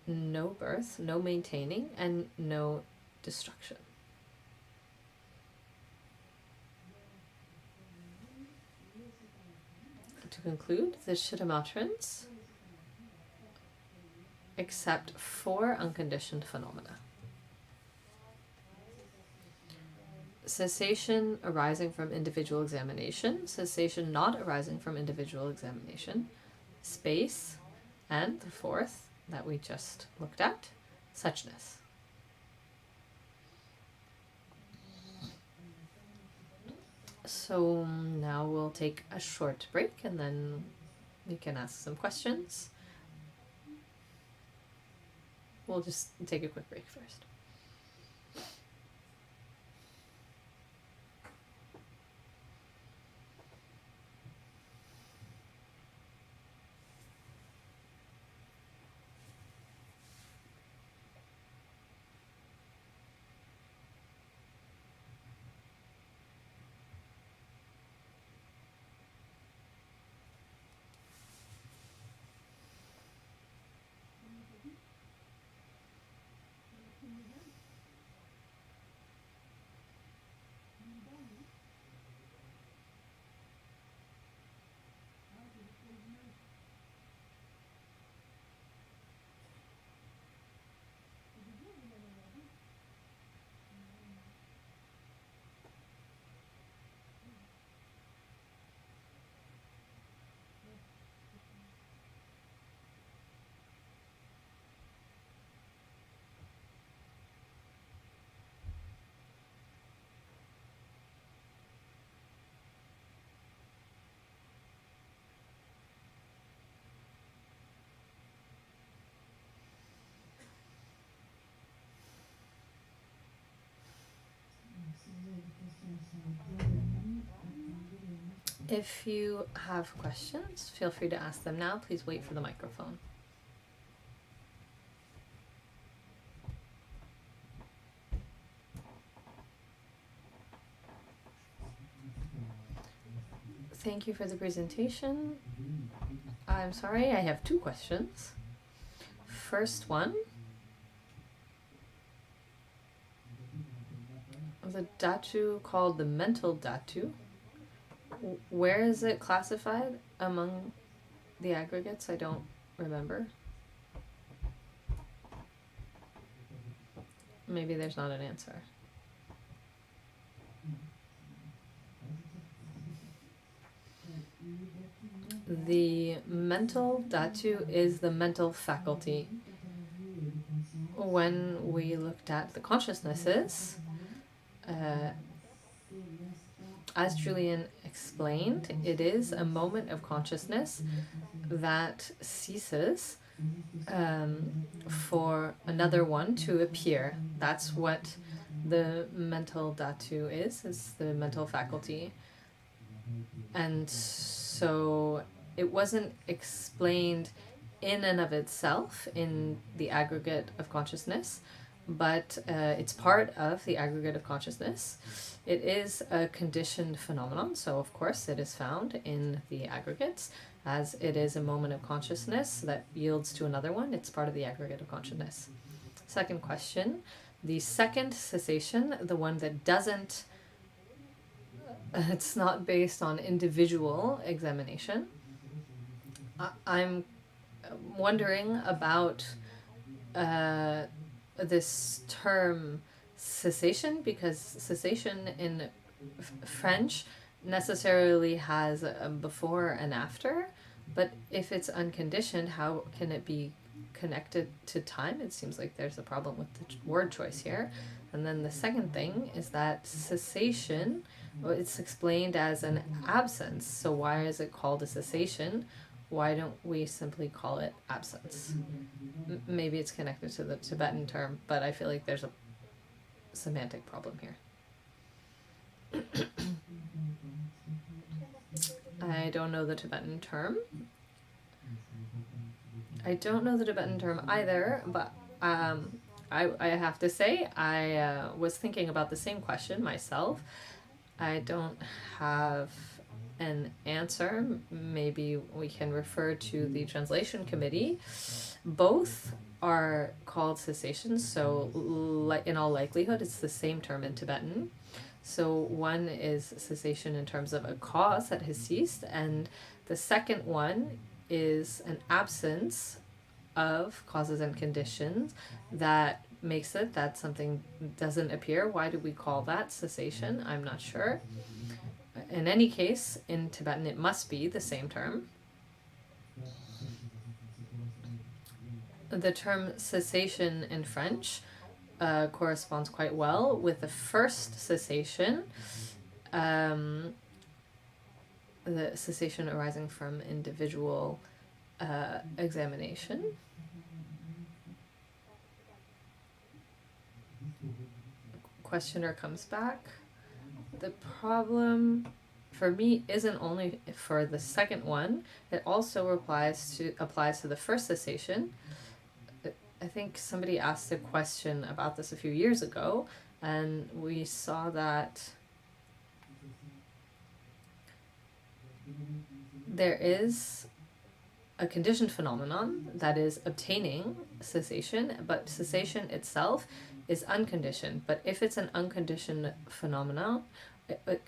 no birth, no maintaining, and no destruction. To conclude, the Chittamatrans accept 4 unconditioned phenomena. Cessation arising from individual examination, cessation not arising from individual examination, space, and the 4th that we just looked at, suchness. So now we'll take a short break and then we can ask some questions. We'll just take a quick break first. If you have questions, feel free to ask them now. Please wait for the microphone. Thank you for the presentation. I'm sorry, I have two questions. First one, the Dhatu called the mental Dhatu, where is it classified among the aggregates? I don't remember. Maybe there's not an answer. The mental Dhatu is the mental faculty. When we looked at the consciousnesses, as Julian explained, it is a moment of consciousness that ceases for another one to appear. That's what the mental Dhatu is the mental faculty. And so it wasn't explained in and of itself in the aggregate of consciousness, but it's part of the aggregate of consciousness. It is a conditioned phenomenon, so of course it is found in the aggregates, as it is a moment of consciousness that yields to another one. It's part of the aggregate of consciousness. Second question, the second cessation, the one that doesn't, it's not based on individual examination. I'm wondering about this term cessation, because cessation in French necessarily has a before and after, but if it's unconditioned, how can it be connected to time? It seems like there's a problem with the word choice here. And then the second thing is that cessation, well, it's explained as an absence, so why is it called a cessation? Why don't we simply call it absence? Maybe it's connected to the Tibetan term, but I feel like there's a semantic problem here. I don't know the Tibetan term. I don't know the Tibetan term either, but I have to say I was thinking about the same question myself. I don't have an answer. Maybe we can refer to the translation committee. Both are called cessations, so in all likelihood it's the same term in Tibetan. So one is cessation in terms of a cause that has ceased, and the second one is an absence of causes and conditions that makes it that something doesn't appear. Why do we call that cessation? I'm not sure. In any case, in Tibetan it must be the same term. The term cessation in French corresponds quite well with the first cessation, the cessation arising from individual examination. Questioner comes back. The problem for me isn't only for the second one, it also applies to the first cessation. I think somebody asked a question about this a few years ago, and we saw that there is a conditioned phenomenon that is obtaining cessation, but cessation itself is unconditioned. But if it's an unconditioned phenomenon, it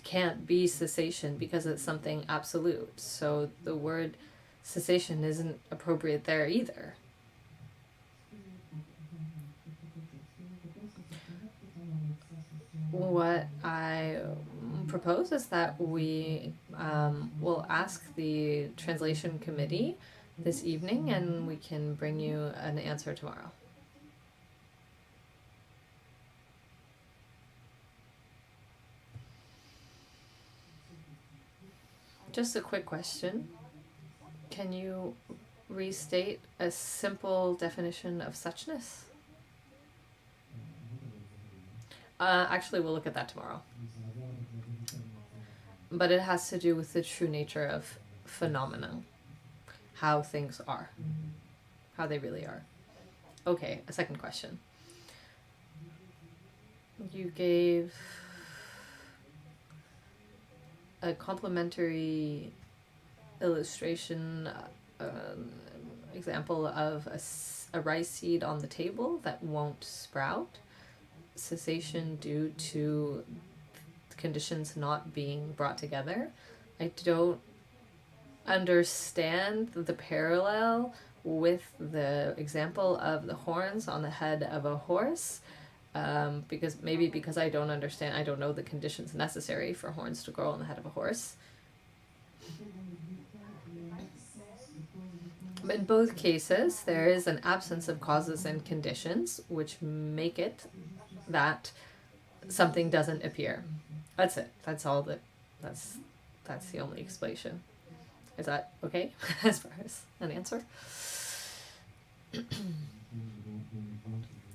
can't be cessation because it's something absolute. So the word cessation isn't appropriate there either. What I propose is that we will ask the translation committee this evening, and we can bring you an answer tomorrow. Just a quick question. Can you restate a simple definition of suchness? Actually, we'll look at that tomorrow. But it has to do with the true nature of phenomena, how things are, how they really are. Okay, a second question. You gave a complementary illustration, example of a rice seed on the table that won't sprout, cessation due to conditions not being brought together. I don't understand the parallel with the example of the horns on the head of a horse, because I don't know the conditions necessary for horns to grow on the head of a horse. But in both cases, there is an absence of causes and conditions which make it that something doesn't appear. That's it. That's the only explanation. Is that okay as far as an answer?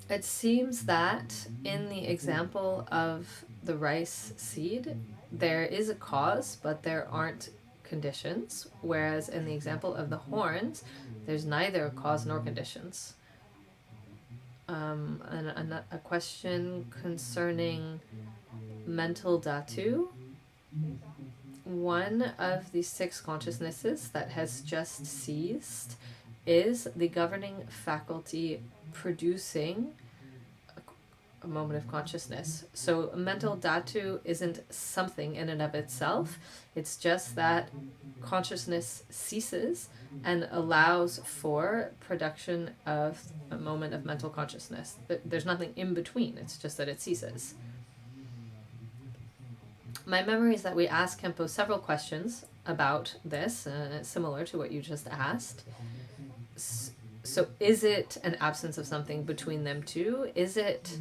It seems that in the example of the rice seed, there is a cause, but there aren't conditions, whereas in the example of the horns, there's neither a cause nor conditions. And a question concerning mental dhatu. One of the 6 consciousnesses that has just ceased is the governing faculty producing a moment of consciousness. So mental dhatu isn't something in and of itself. It's just that consciousness ceases and allows for production of a moment of mental consciousness. There's nothing in between. It's just that it ceases. My memory is that we asked khenpo several questions about this, similar to what you just asked. So is it an absence of something between them two? Is it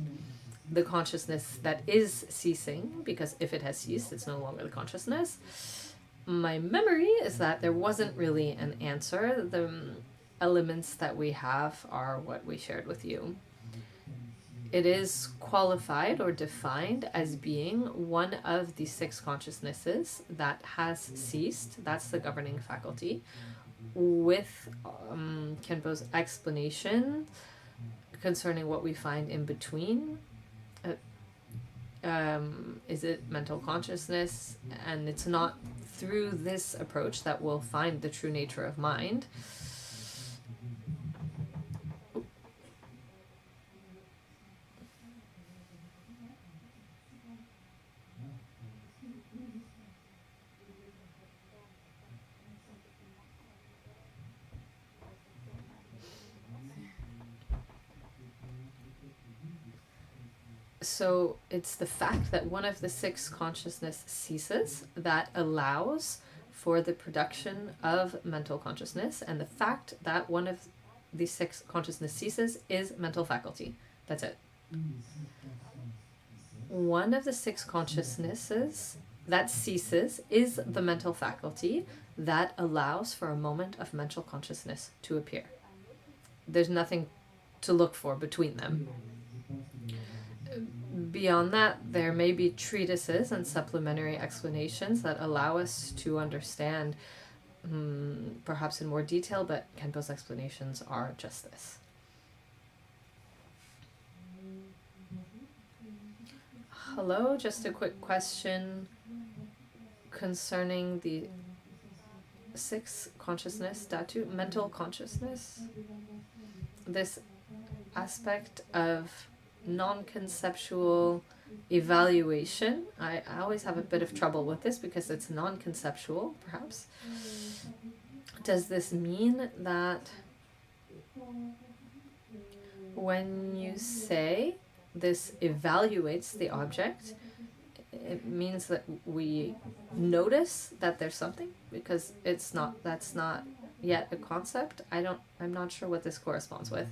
the consciousness that is ceasing? Because if it has ceased, it's no longer the consciousness. My memory is that there wasn't really an answer. The elements that we have are what we shared with you. It is qualified or defined as being one of the 6 consciousnesses that has ceased. That's the governing faculty. With Khenpo's explanation concerning what we find in between. Is it mental consciousness? And it's not through this approach that we'll find the true nature of mind. So it's the fact that one of the 6 consciousness ceases that allows for the production of mental consciousness, and the fact that one of the 6 consciousness ceases is mental faculty. That's it. One of the 6 consciousnesses that ceases is the mental faculty that allows for a moment of mental consciousness to appear. There's nothing to look for between them. Beyond that, there may be treatises and supplementary explanations that allow us to understand perhaps in more detail, but Khenpo's explanations are just this. Hello, just a quick question concerning the 6 consciousness, dhatu, mental consciousness. This aspect of non-conceptual evaluation. I always have a bit of trouble with this because it's non-conceptual, perhaps. Does this mean that when you say this evaluates the object, it means that we notice that there's something? Because that's not yet a concept. I'm not sure what this corresponds with.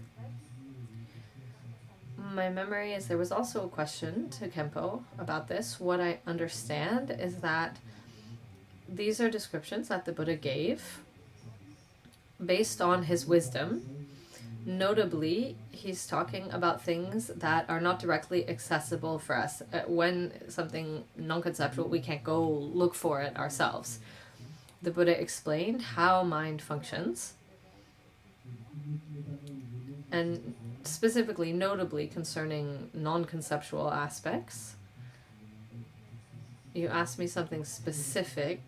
My memory is there was also a question to Khenpo about this. What I understand is that these are descriptions that the Buddha gave based on his wisdom. Notably, he's talking about things that are not directly accessible for us. When something non-conceptual, we can't go look for it ourselves. The Buddha explained how mind functions, and specifically, notably concerning non-conceptual aspects. you asked me something specific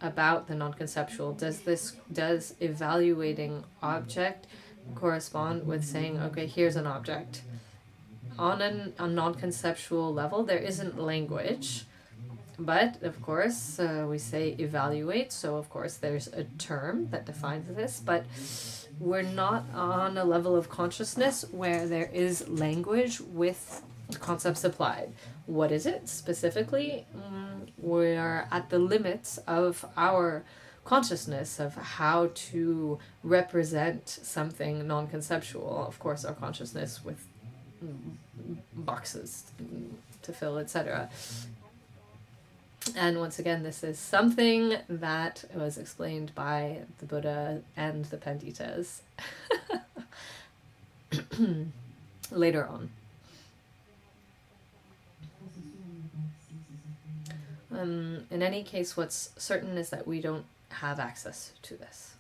about the non-conceptual. Does evaluating object correspond with saying, okay, here's an object? On a non-conceptual level, there isn't language, but of course we say evaluate, so of course there's a term that defines this, but we're not on a level of consciousness where there is language with concepts applied. What is it specifically? We're at the limits of our consciousness of how to represent something non-conceptual. Of course, our consciousness with boxes to fill, etc. And once again, this is something that was explained by the Buddha and the Panditas later on. In any case, what's certain is that we don't have access to this.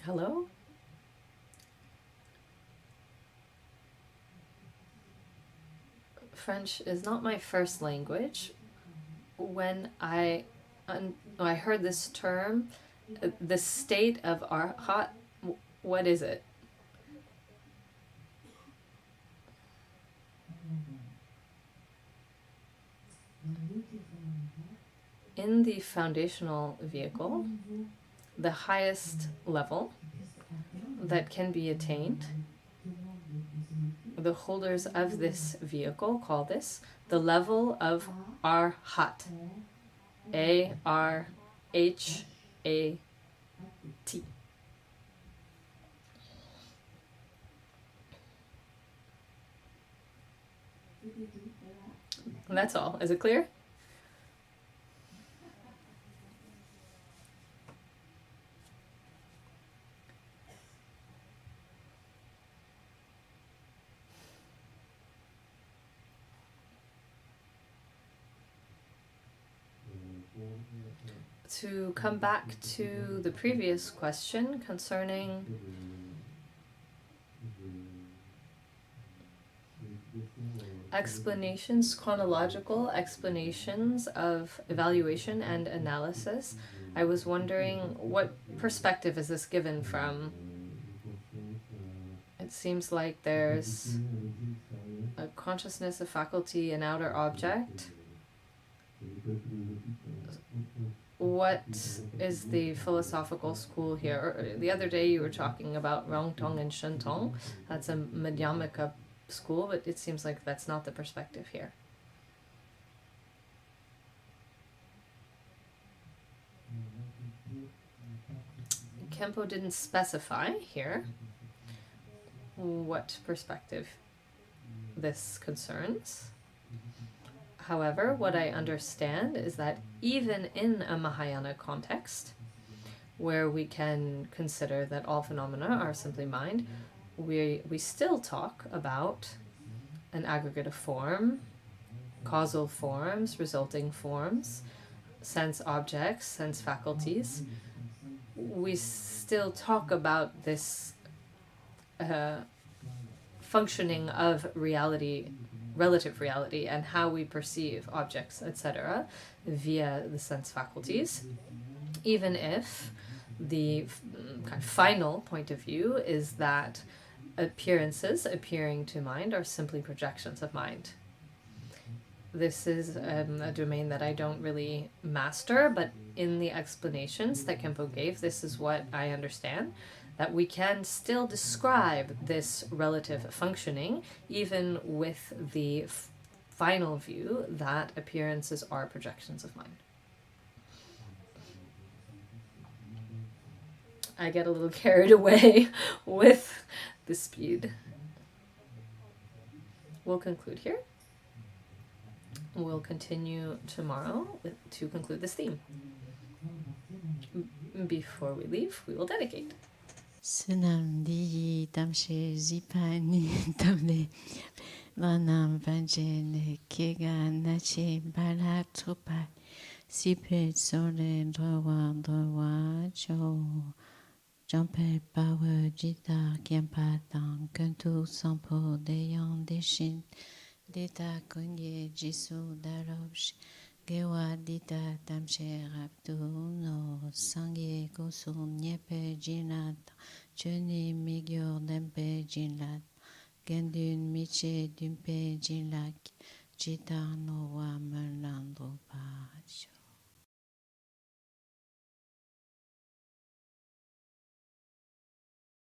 Hello? French is not my first language. When I heard this term, the state of Arhat, what is it? In the foundational vehicle, the highest level that can be attained, the holders of this vehicle call this the level of Arhat. Arhat. That's all. Is it clear? To come back to the previous question concerning explanations, chronological explanations of evaluation and analysis, I was wondering what perspective is this given from? It seems like there's a consciousness, a faculty, an outer object. What is the philosophical school here? The other day you were talking about Rongtong and Shentong. That's a Madhyamaka school, but it seems like that's not the perspective here. Khenpo didn't specify here what perspective this concerns. However, what I understand is that even in a Mahayana context, where we can consider that all phenomena are simply mind, we still talk about an aggregate of form, causal forms, resulting forms, sense objects, sense faculties. We still talk about this functioning of reality, relative reality, and how we perceive objects, etc., via the sense faculties, even if the kind of final point of view is that appearances appearing to mind are simply projections of mind. This is a domain that I don't really master, but in the explanations that Khenpo gave, this is what I understand, that we can still describe this relative functioning even with the final view that appearances are projections of mind. I get a little carried away with the speed. We'll conclude here. We'll continue tomorrow to conclude this theme. Before we leave, we will dedicate. Sunam di tamshe zipani tamde vanam vanjene kega nache balatupa sipe sole drowa cho Jampel Power Jita Kiampa Tang Kentu Sampo Deyan Deshin Dita Kunye Jisu Darobsh Gewa Dita Tamshe Raptu No Sangye Gosun Nyepe Jinat Cheni Migyor Dempe Jinlat Gendun Miche Dumpe Jinlak Jita No Wa Melandro Pa